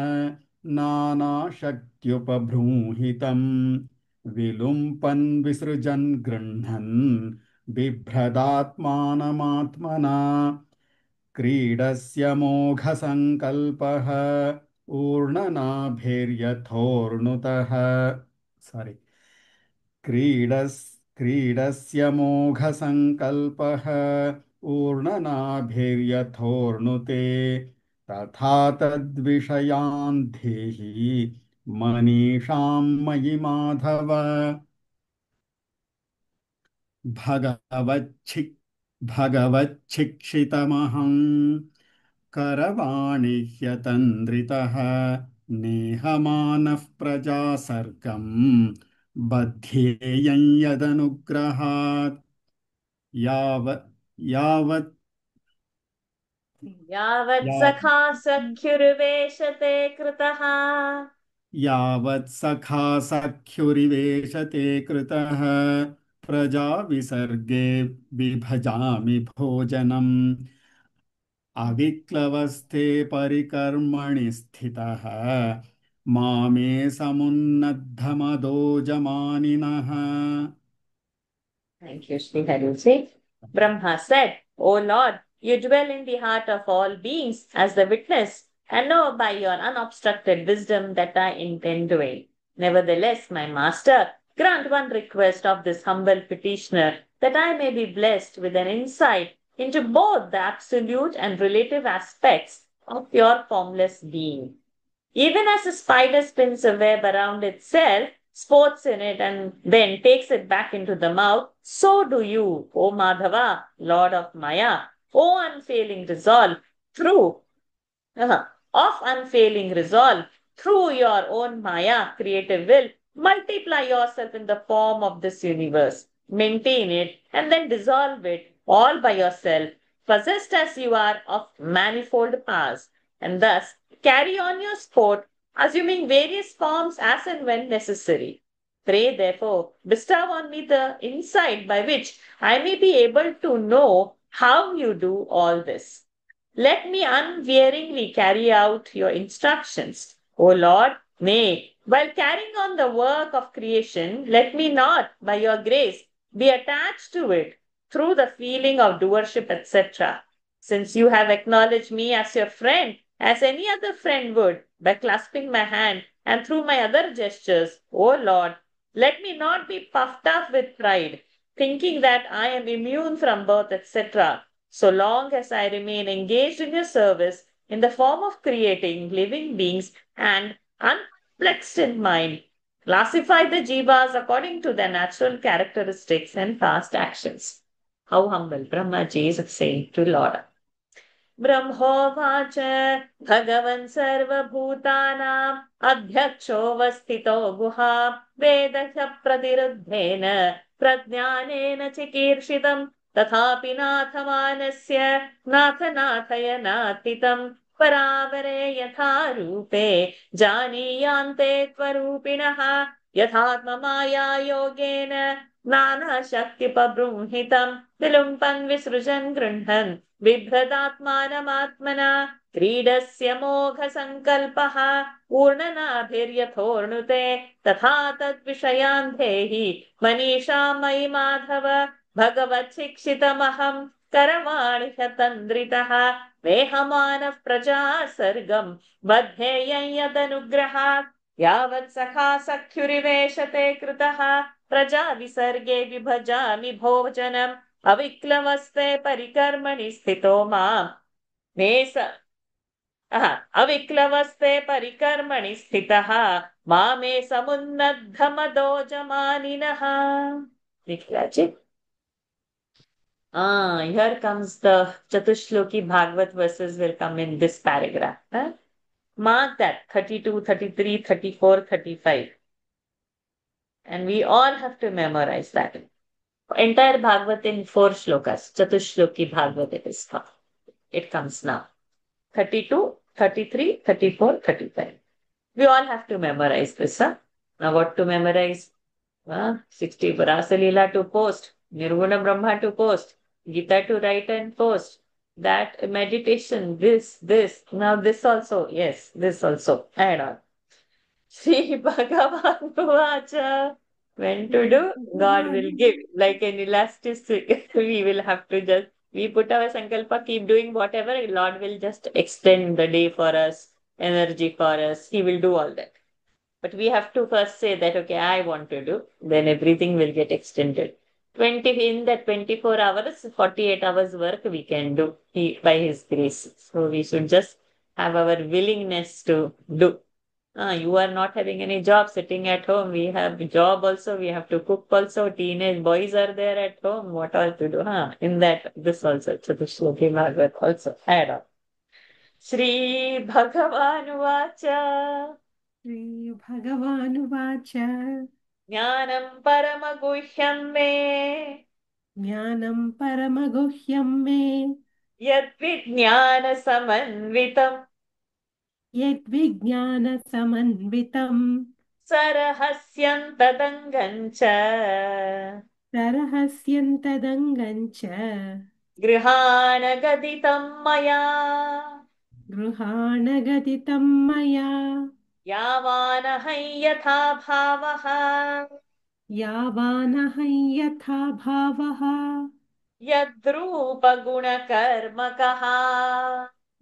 नानाशक्त्युपबृंहितं विलुम्पन् विसृजन् गृह्णन् बिभ्रदात्मानमात्मना क्रीडस्य मोघसङ्कल्पः ऊर्णनाभिर्यथोर्णुतः सारी क्रीडस्य मोघसङ्कल्पः ऊर्णनाभिर्यथोर्णुते तथा तद्विषयान् देहि मनीषां मयि माधव भगवच्छिक् भगवच्छिक्षितमहम् करवाणि ह्यतन्द्रितः नेहमानः प्रजासर्गम् बध्येयं यदनुग्रहात् यावत् यावत् या- सखा सख्युर्वेशते कृतः यावत् सखा सख्युरिवेशते कृतः प्रजा विसर्गे बिभजामि भोजनम् अविक्लवस्ते परिकर्मणि स्थितः मामे समुन्नद्धमदोजमानिनः. Thank you, Sri Hariji. Brahma said, O Lord, you dwell in the heart of all beings as the witness, and know by your unobstructed wisdom that I intend doing. Nevertheless, my master, grant one request of this humble petitioner, that I may be blessed with an insight into both the absolute and relative aspects of your formless being. Even as a spider spins a web around itself, sports in it, and then takes it back into the mouth, so do you, O Madhava, Lord of Maya, O unfailing resolve, through uh, of unfailing resolve, through your own Maya, creative will, multiply yourself in the form of this universe, maintain it, and then dissolve it all by yourself, possessed as you are of manifold powers, and thus carry on your sport, assuming various forms as and when necessary. Pray, therefore, bestow on me the insight by which I may be able to know how you do all this. Let me unwearingly carry out your instructions. O Lord, nay, while carrying on the work of creation, let me not, by your grace, be attached to it through the feeling of doership, etc. Since you have acknowledged me as your friend, as any other friend would, by clasping my hand and through my other gestures, O Lord, let me not be puffed up with pride, thinking that I am immune from birth, etc. So long as I remain engaged in your service in the form of creating living beings and unplexed in mind, classify the jivas according to their natural characteristics and past actions. How humble Brahmaji is saying to Lord. ब्रह्मोवाच भगवन् सर्वभूतानाम् अध्यक्षोऽवस्थितो गुहा वेदः प्रतिरुद्धेन प्रज्ञानेन चिकीर्षितम् तथापि नाथमानस्य नाथनाथयनाथितम् परावरे यथा रूपे जानीयान्ते त्वरूपिणः यथात्ममाया योगेन नानाशक्तिपबृंहितम् विलुम्पन् विसृजन् गृह्णन् बिभ्रदात्मानमात्मना क्रीडस्य मोघसङ्कल्पः पूर्णनाभिर्यथोर्णुते तथा तद्विषयान् धेहि मनीषा मयि माधव भगवत्शिक्षितमहम् करवाणि ह्यतन्द्रितः वेहमानः प्रजा सर्गम् बद्धेयं यदनुग्रहात् यावत् सखा सख्युरिवेशते कृतः प्रजा विसर्गे विभजामि भोजनम् अविक्लमस्ते परिकर्मणि स्थितो माम् मे अविक्लमस्ते परिकर्मणि स्थितः मामे समुन्नद्धमदोजमानिनः. Vikrajit. Here comes the Chatushloki Bhagavad verses will come in this paragraph. Mark that 32, 33, 34, 35. And we all have to memorize that. Entire Bhagavad in 4 shlokas. Chatushloki Bhagavad it is called. It comes now. 32, 33, 34, 35. We all have to memorize this. Now what to memorize? 60 Rasalila to post. Nirguna Brahma to post. Gita to write and post. That meditation, this. Now this also. Yes, this also. Add on. Sri Bhagavan Vacha. When to do, God will give. Like an elastic, we will have to just, we put our sankalpa, keep doing whatever, Lord will just extend the day for us, energy for us. He will do all that. But we have to first say that, okay, I want to do, then everything will get extended. 20, in that 24 hours, 48 hours work we can do by His grace. So we should just have our willingness to do. You are not having any job sitting at home. We have job also. We have to cook also. Teenage boys are there at home. What all to do? In that, this also. Chatushloki Bhagavat also. Add on. Shri Bhagavan Vacha. श्रीभगवानुवाच ज्ञानं परमगुह्यं मे ज्ञानं परमगुह्यं मे यद्विज्ञानसमन्वितम् यद्विज्ञानसमन्वितम् सरहस्यं तदङ्गं च सरहस्यन्तदङ्गं च गृहाणगदितं मया गृहाणगदितं मया यावानहं यथा भावः यावानहं यथा भावः यद्रूपगुणकर्मकः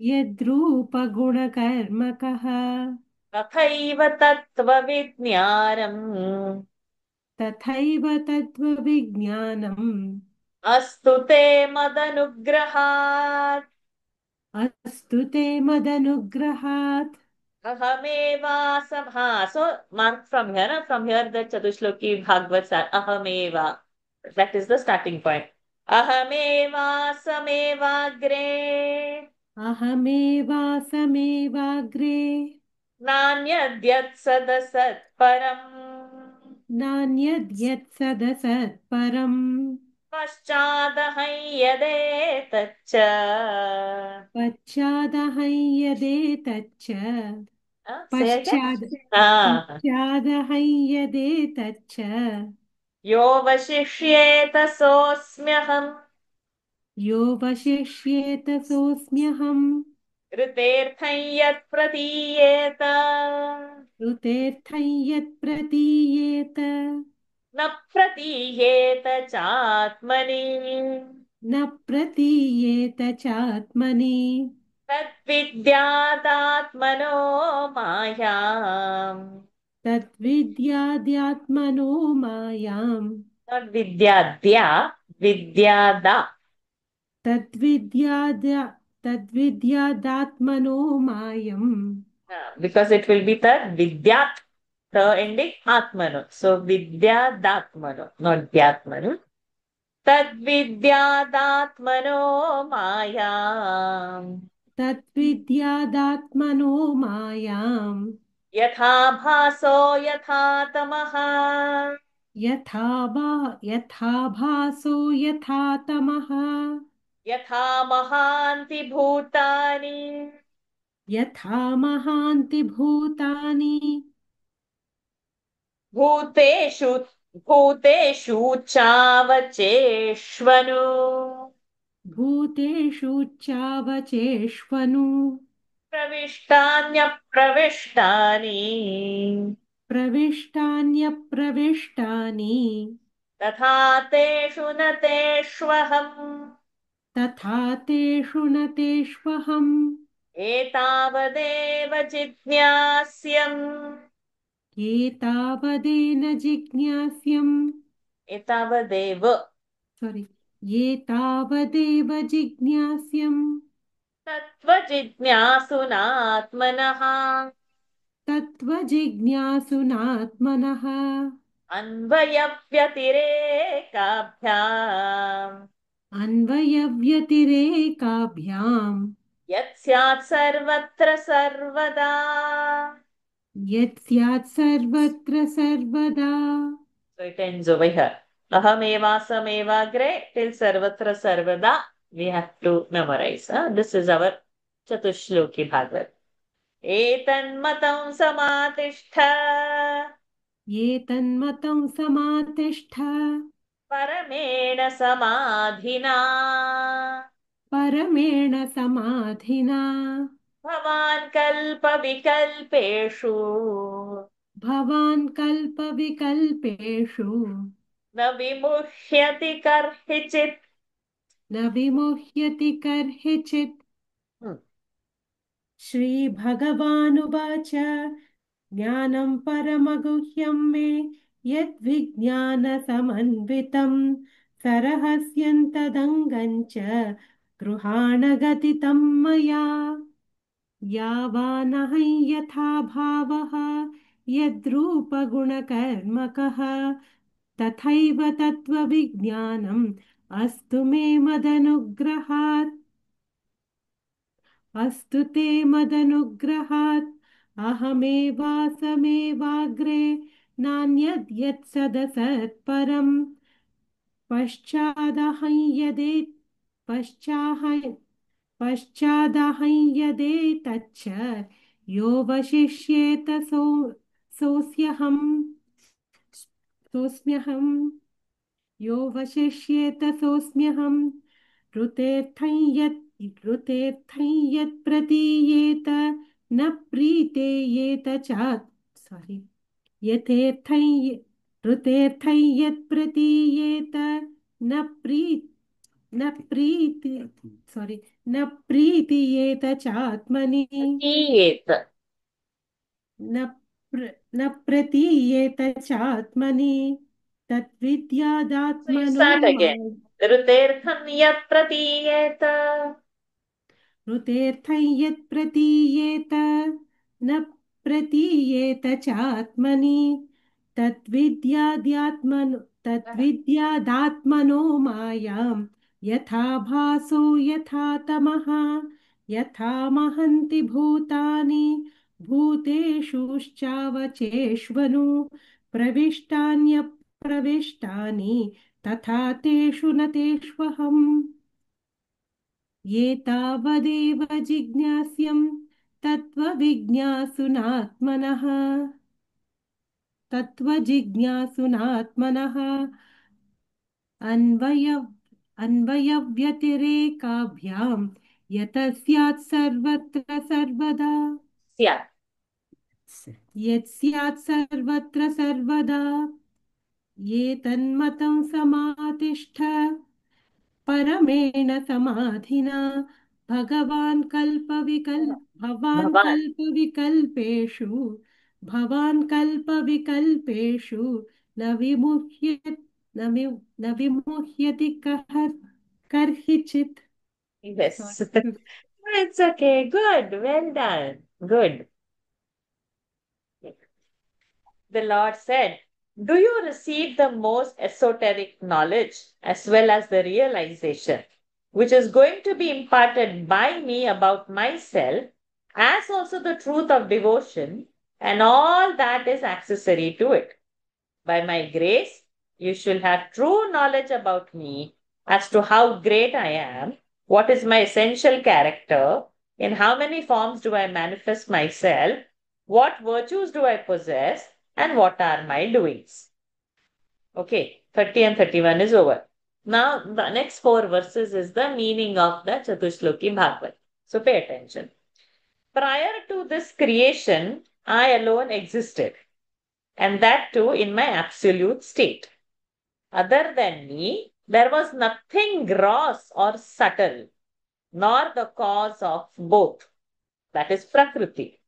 यद्रूपगुणकर्मकः तथैव तत्त्वविज्ञानम् तथैव तत्त्वविज्ञानम् अस्तु ते मदनुग्रहात् अस्तु ते मदनुग्रहात् Ahameva So, mark from here, from here the Chatushloki Bhagavad start. Ahameva. That is the starting point. Ahameva samevagre अहमेवासमेवाग्रे Nanyadyat sadasat param नान्यद्यत्सदसत्परम् Paschadaham yadetatcha पश्चादहं यदेतच्च Say again. पश्चाद Ah. पश्चादहं यदेतच्च Yo vashishyeta sosmyaham यो वशिष्येत सोऽस्म्यहम् ऋतेऽर्थं यत् प्रतीयेत ऋतेऽर्थं यत् प्रतीयेत न प्रतीयेत चात्मनि न प्रतीयेत चात्मनि तद्विद्यादात्मनो मायाम् तद्विद्याद्यात्मनो मायाम् not विद्याद्या विद्यादा तद्विद्यादात्मनो मायम् because it will be the vidyat the ending atmano so vidyadatmano not dyatmano तद्विद्यादात्मनो मायाम् तद्विद्यादात्मनो मायाम् यथा भासो यथा तमः यथा भासो यथा तमः यथा महान्ति भूतानि यथा महान्ति भूतानि भूतेषु भूतेषु चावचेष्वनु भूतेषु चावचेष्वनु प्रविष्टान्यप्रविष्टानि प्रविष्टान्यप्रविष्टानि तथा तेषु न तेष्वहम् तथा तेषु न तेष्वहम् एतावदेव जिज्ञास्यम् एतावदेन जिज्ञास्यम् एतावदेव एतावदेव जिज्ञास्यम् तत्त्वजिज्ञासुनात्मनः तत्त्वजिज्ञासुनात्मनः अन्वयव्यतिरेकाभ्याम् अन्वयव्यतिरेकाभ्याम् यत् स्यात् सर्वत्र सर्वदा यत् स्यात् सर्वत्र सर्वदा So it ends over here. Ahamevasam till sarvatra sarvada. We have to memorize. This is our Chatushloki Bhagavad. Etanmatam samatishta एतन्मतं समातिष्ठ paramena samadhina परमेण समाधिना भवान् कल्पविकल्पेषु भवान् कल्पविकल्पेषु न विमुह्यति कर्हिचित् न विमुह्यति कर्हिचित् श्रीभगवानुवाच ज्ञानं परमगुह्यं मे यद्विज्ञानसमन्वितं सरहस्यन्तदङ्गं च गृहाणगदितं मया यावानहं यथा भावः यद्रूपगुणकर्मकः तथैव तत्त्वविज्ञानम् अस्तु मे मदनुग्रहात् अस्तु ते मदनुग्रहात् अहमेवासमेवाग्रे नान्यद्यत् सदसत्परम् पश्चादहं पश्चादहंयदेतच्च यो वशिष्येत सोऽस्म्यहम् यो वशिष्येत सोऽस्म्यहम् ऋतेऽर्थं यत् प्रतीयेत न प्रीतेयेत यथेर्थं ऋतेऽर्थं यत् प्रतीयेत न प्रीतीयेत चात्मनि Pratiyeet. न न प्रतीयेत चात्मनि So you तद्विद्यादात्मनो start again. Rutertham yat pratiyet. ऋतेऽर्थं यत् प्रतीयेत न प्रतीयेत चात्मनि तद्विद्यादात्मनो मायां यथा भासो यथा तमः यथा महन्ति भूतानि भूतेषुश्चावचेष्वनु प्रविष्टान्यप्रविष्टानि तथा तेषु न तेष्वहम् ये तावदेव जिज्ञास्यं तत्त्वजिज्ञासुनात्मनः अन्वयव्यतिरेकाभ्यां यतः स्यात् सर्वत्र सर्वदा Yeah. यत् स्यात् सर्वत्र सर्वदा ये तन्मतं समातिष्ठ परमेण समाधिना भगवान् Bhavan. कल्पविकल्पेषु न विमुह्यति कर्हिचित् Yes. It's okay. Good. Well done. Good. The Lord said, do you receive the most esoteric knowledge as well as the realization, which is going to be imparted by me about myself, as also the truth of devotion, and all that is accessory to it? By my grace, you shall have true knowledge about me as to how great I am, what is my essential character, in how many forms do I manifest myself, what virtues do I possess, and what are my doings. Okay, 30 and 31 is over. Now, the next 4 verses is the meaning of the Chatushloki Bhagavad. So, pay attention. Prior to this creation, I alone existed, and that too in my absolute state. Other than me, there was nothing gross or subtle, nor the cause of both. That is Prakriti.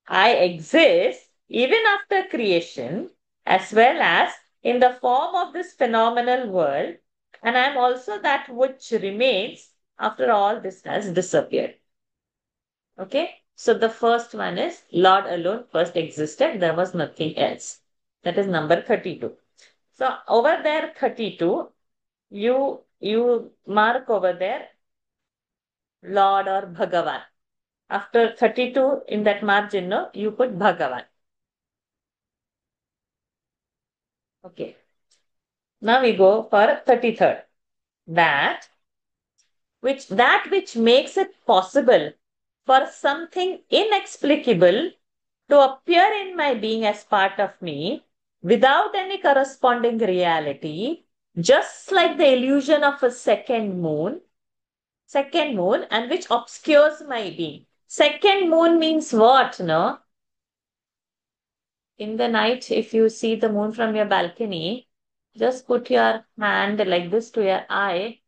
I exist even after creation, as well as in the form of this phenomenal world, and I am also that which remains after all this has disappeared. Okay, so the first one is Lord alone first existed, there was nothing else. That is number 32. So over there, 32, you mark over there Lord or Bhagavan. After 32 in that margin, no, you put Bhagavan. Okay. Now we go for 33rd. That which makes it possible for something inexplicable to appear in my being as part of me without any corresponding reality, just like the illusion of a second moon, and which obscures my being. Second moon means what, no? In the night, if you see the moon from your balcony, just put your hand like this to your eye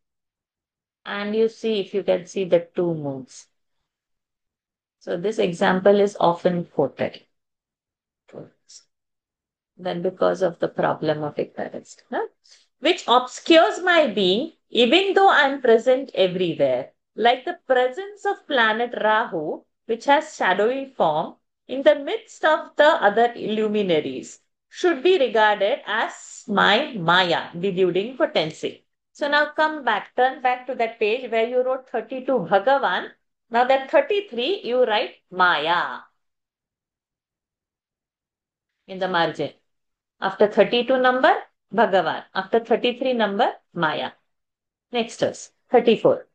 and you see if you can see the 2 moons. So this example is often quoted. Then because of the problem of ignorance, huh? Which obscures my being even though I am present everywhere. Like the presence of planet Rahu, which has shadowy form in the midst of the other luminaries, should be regarded as my Maya, deluding potency. So now turn back to that page where you wrote 32 Bhagavan. Now that 33, you write Maya in the margin. After 32 number, Bhagavan. After 33 number, Maya. Next is 34.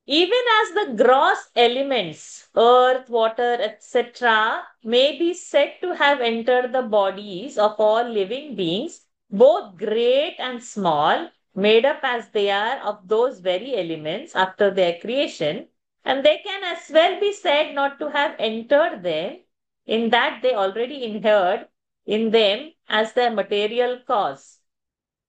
Even as the gross elements, earth, water, etc., may be said to have entered the bodies of all living beings, both great and small, made up as they are of those very elements after their creation, and they can as well be said not to have entered them, in that they already inhered in them as their material cause.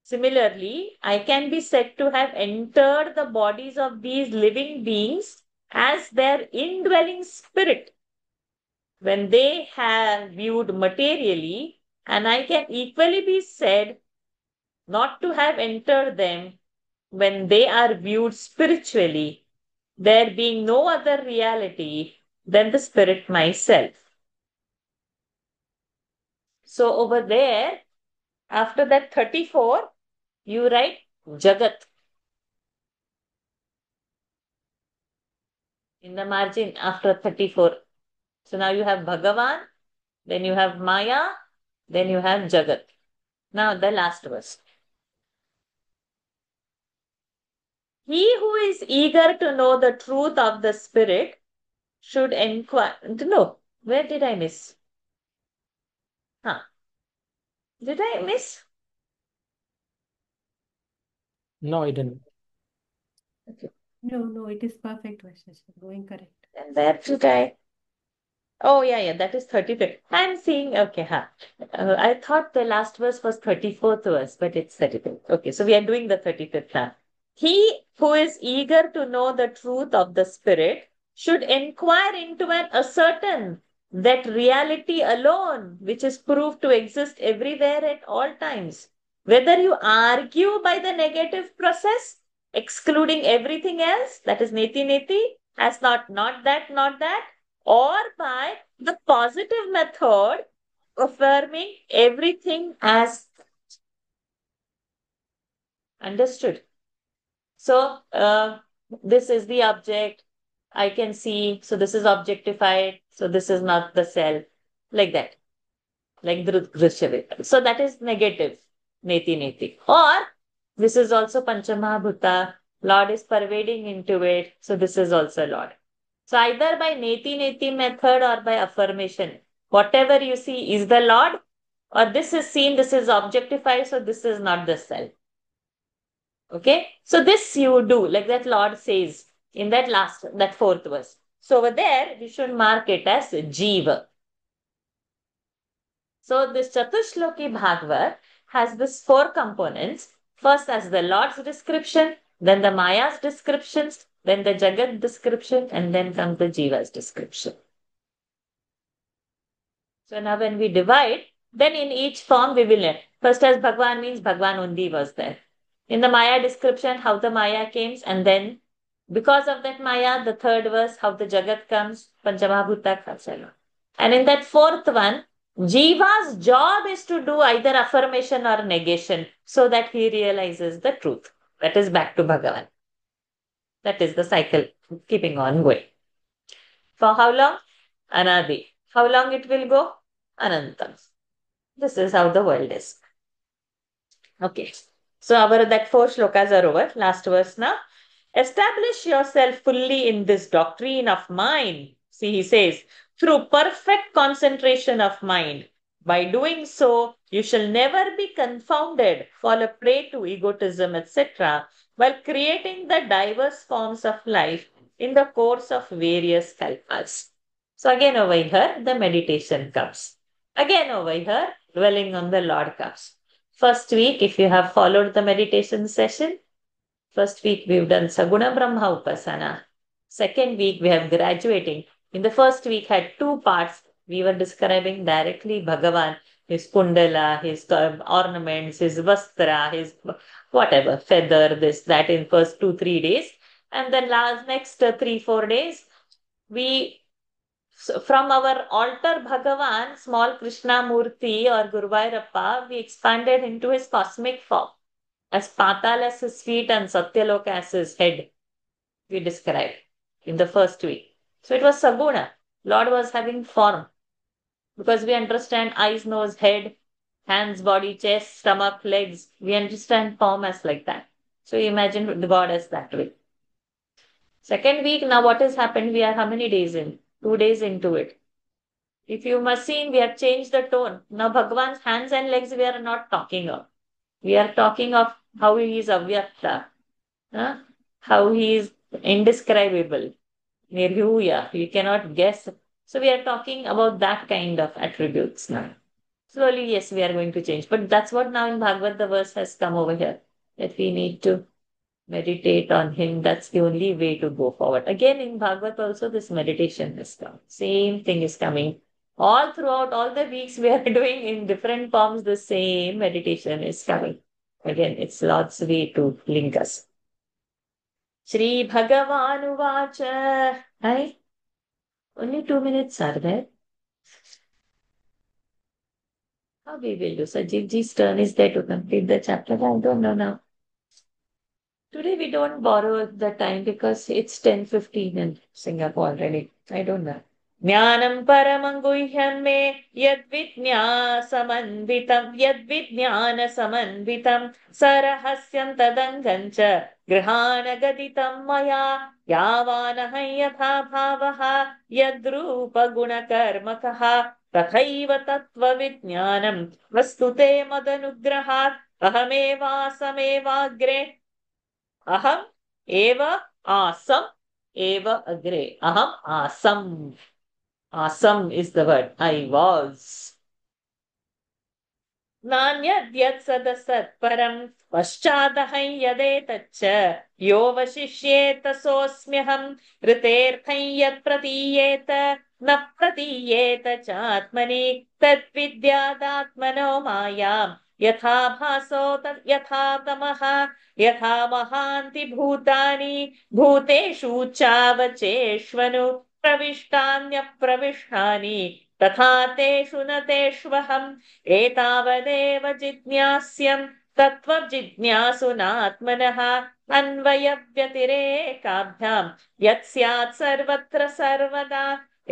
Similarly, I can be said to have entered the bodies of these living beings as their indwelling spirit when they have viewed materially, and I can equally be said not to have entered them when they are viewed spiritually, there being no other reality than the spirit myself. So over there, after that 34, you write Jagat. In the margin after 34. So now you have Bhagavan, then you have Maya, then you have Jagat. Now the last verse. He who is eager to know the truth of the spirit should inquire. No, where did I miss? Huh. Did I miss? No, I didn't. Okay. No, it is perfect, Vaishnavi. Going correct. Then where did I? Oh, yeah, that is 35th. I'm seeing, okay, I thought the last verse was 34th verse, but it's 35th. Okay, so we are doing the 35th now. He who is eager to know the truth of the Spirit should inquire into and ascertain that reality alone, which is proved to exist everywhere at all times. Whether you argue by the negative process, excluding everything else, that is neti, as not that, or by the positive method, affirming everything as understood. So, this is the object. I can see. So, this is objectified. So, this is not the self. Like that. Like Drishyaveta. So, that is negative. Neti. Or, this is also Panchamahabhuta. Lord is pervading into it. So, this is also Lord. So, either by neti method or by affirmation, whatever you see is the Lord, or this is seen, this is objectified, so this is not the self. Okay, so this you do, like that Lord says in that fourth verse. So over there, we should mark it as Jiva. So this Chatushloki Bhagavad has these four components. First as the Lord's description, then the Maya's descriptions, then the Jagat description, and then comes the Jiva's description. So now when we divide, then in each form we will learn. First as Bhagwan means Bhagwan only was there. In the Maya description, how the Maya came, and then because of that Maya, the third verse, how the Jagat comes, Panchamahabhuta comes. And in that fourth one, Jiva's job is to do either affirmation or negation so that he realizes the truth. That is back to Bhagavan. That is the cycle keeping on going. For how long? Anadi. How long it will go? Anantam. This is how the world is. Okay. So that 4 shlokas are over. Last verse now. Establish yourself fully in this doctrine of mind. See, he says, through perfect concentration of mind. By doing so, you shall never be confounded, fall a prey to egotism, etc., while creating the diverse forms of life in the course of various kalpas. So again over here, the meditation comes. Again over here, dwelling on the Lord comes. First week, if you have followed the meditation session, first week we've done Saguna Brahma Upasana. Second week we have graduating. In the first week had 2 parts. We were describing directly Bhagavan, his kundala, his ornaments, his vastra, his whatever, feather, this, that in first 2-3 days. And then next 3-4 days, from our altar Bhagavan, small Krishna Murti or Guruvairappa, we expanded into his cosmic form. As Patal as his feet and Satyaloka as his head, we described in the first week. So it was Saguna. Lord was having form. Because we understand eyes, nose, head, hands, body, chest, stomach, legs. We understand form as like that. So imagine the God as that way. Second week, now what has happened? We are how many days in? 2 days into it. If you must see, we have changed the tone. Now Bhagwan's hands and legs we are not talking of. We are talking of how he is avyakta, how he is indescribable, nirhuya, you cannot guess. So we are talking about that kind of attributes now. Slowly, yes, we are going to change. But that's what now in Bhagavad the verse has come over here, that we need to meditate on him. That's the only way to go forward. Again, in Bhagavad also, this meditation has come. Same thing is coming. All throughout all the weeks we are doing in different forms, the same meditation is coming. Again, it's Lord's way to link us. Shri Bhagavan Uvacha. Hi. Only 2 minutes are there. How we will do? Sajeev ji's turn is there to complete the chapter. I don't know now. Today we don't borrow the time because it's 10:15 in Singapore already. I don't know. Jnanam paramam guhyam me yadvijnana samanvitam sarahasyam tadangancha grihana gaditam maya yavanaham yatha bhavaha yadrupa gunakarmakaha tathaiva tattva vijnanam vastute madanugrahat ahamevasame Aham eva asam eva agre. Aham asam. Asam is the word. I was. Nanyadyat sadasat param paschadaham yadetaccha yovashishyeta sosmyaham ritertham yat pratiyeta na pratiyeta chatmani tadvidyadatmano mayam yatha bhaso yatha tamaha यथा महान्ति भूतानि भूतेषु चावचेष्वनु प्रविष्टान्यप्रविष्टानि तथा तेषु न तेष्वहम् एतावदेव जिज्ञास्यम् तत्त्वजिज्ञासुनात्मनः अन्वयव्यतिरेकाभ्याम् यत् स्यात् सर्वत्र सर्वदा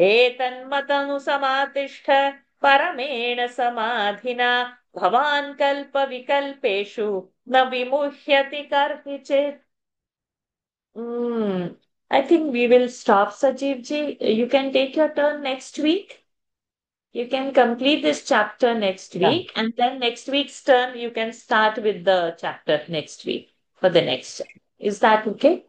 एतन्मतनुसमातिष्ठ परमेण समाधिना भवान् कल्पविकल्पेषु न विमुह्यति कर्हिचित्. I think we will stop, Sajeev ji. You can take your turn next week. You can complete this chapter next week, and then next week's turn, you can start with the chapter next week for the next chapter. Is that okay?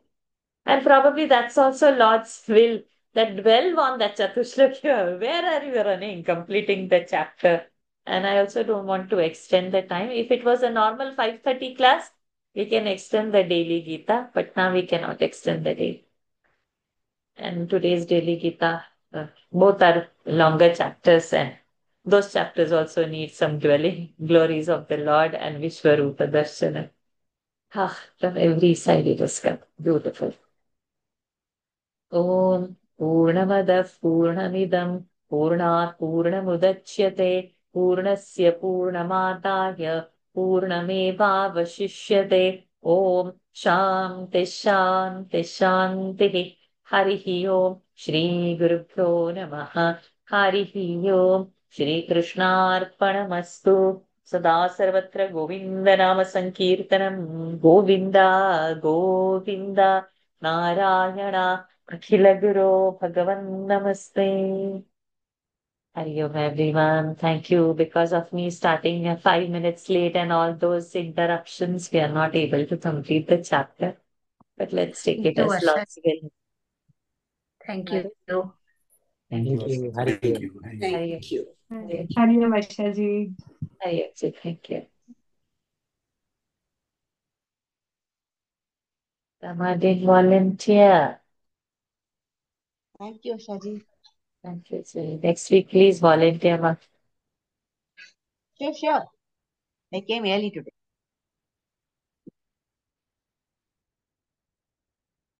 And probably that's also Lord's will, that dwell on that Chatushlokya. Where are you running? Completing the chapter. And I also don't want to extend the time. If it was a normal 5:30 class, we can extend the daily Gita, but now we cannot extend the day. And today's daily Gita, both are longer chapters, and those chapters also need some dwelling, glories of the Lord and Vishwarupa Darshana. From every side it has come. Beautiful. ॐ पूर्णमदः पूर्णमिदं पूर्णात् पूर्णमुदच्यते पूर्णस्य पूर्णमादाय पूर्णमेवावशिष्यते ॐ शान्ति शान्ति शान्तिः हरिः ॐ श्रीगुरुभ्यो नमः हरिः ॐ श्रीकृष्णार्पणमस्तु सदा सर्वत्र गोविन्दनाम संकीर्तनं Govinda Govinda Narayana Akhila Guru Bhagavan Namaste. Hari Om everyone. Thank you. Because of me starting 5 minutes late and all those interruptions, we are not able to complete the chapter. But let's take it as Lord's will. Thank you. Thank Thank you. Hari Thank Om. you. Thank you. Hari Om Varshaji. Hari Om. Thank you. Rama did volunteer. Thank you, Shaji. Thank you. So next week, please volunteer. Ma. Sure. I came early today.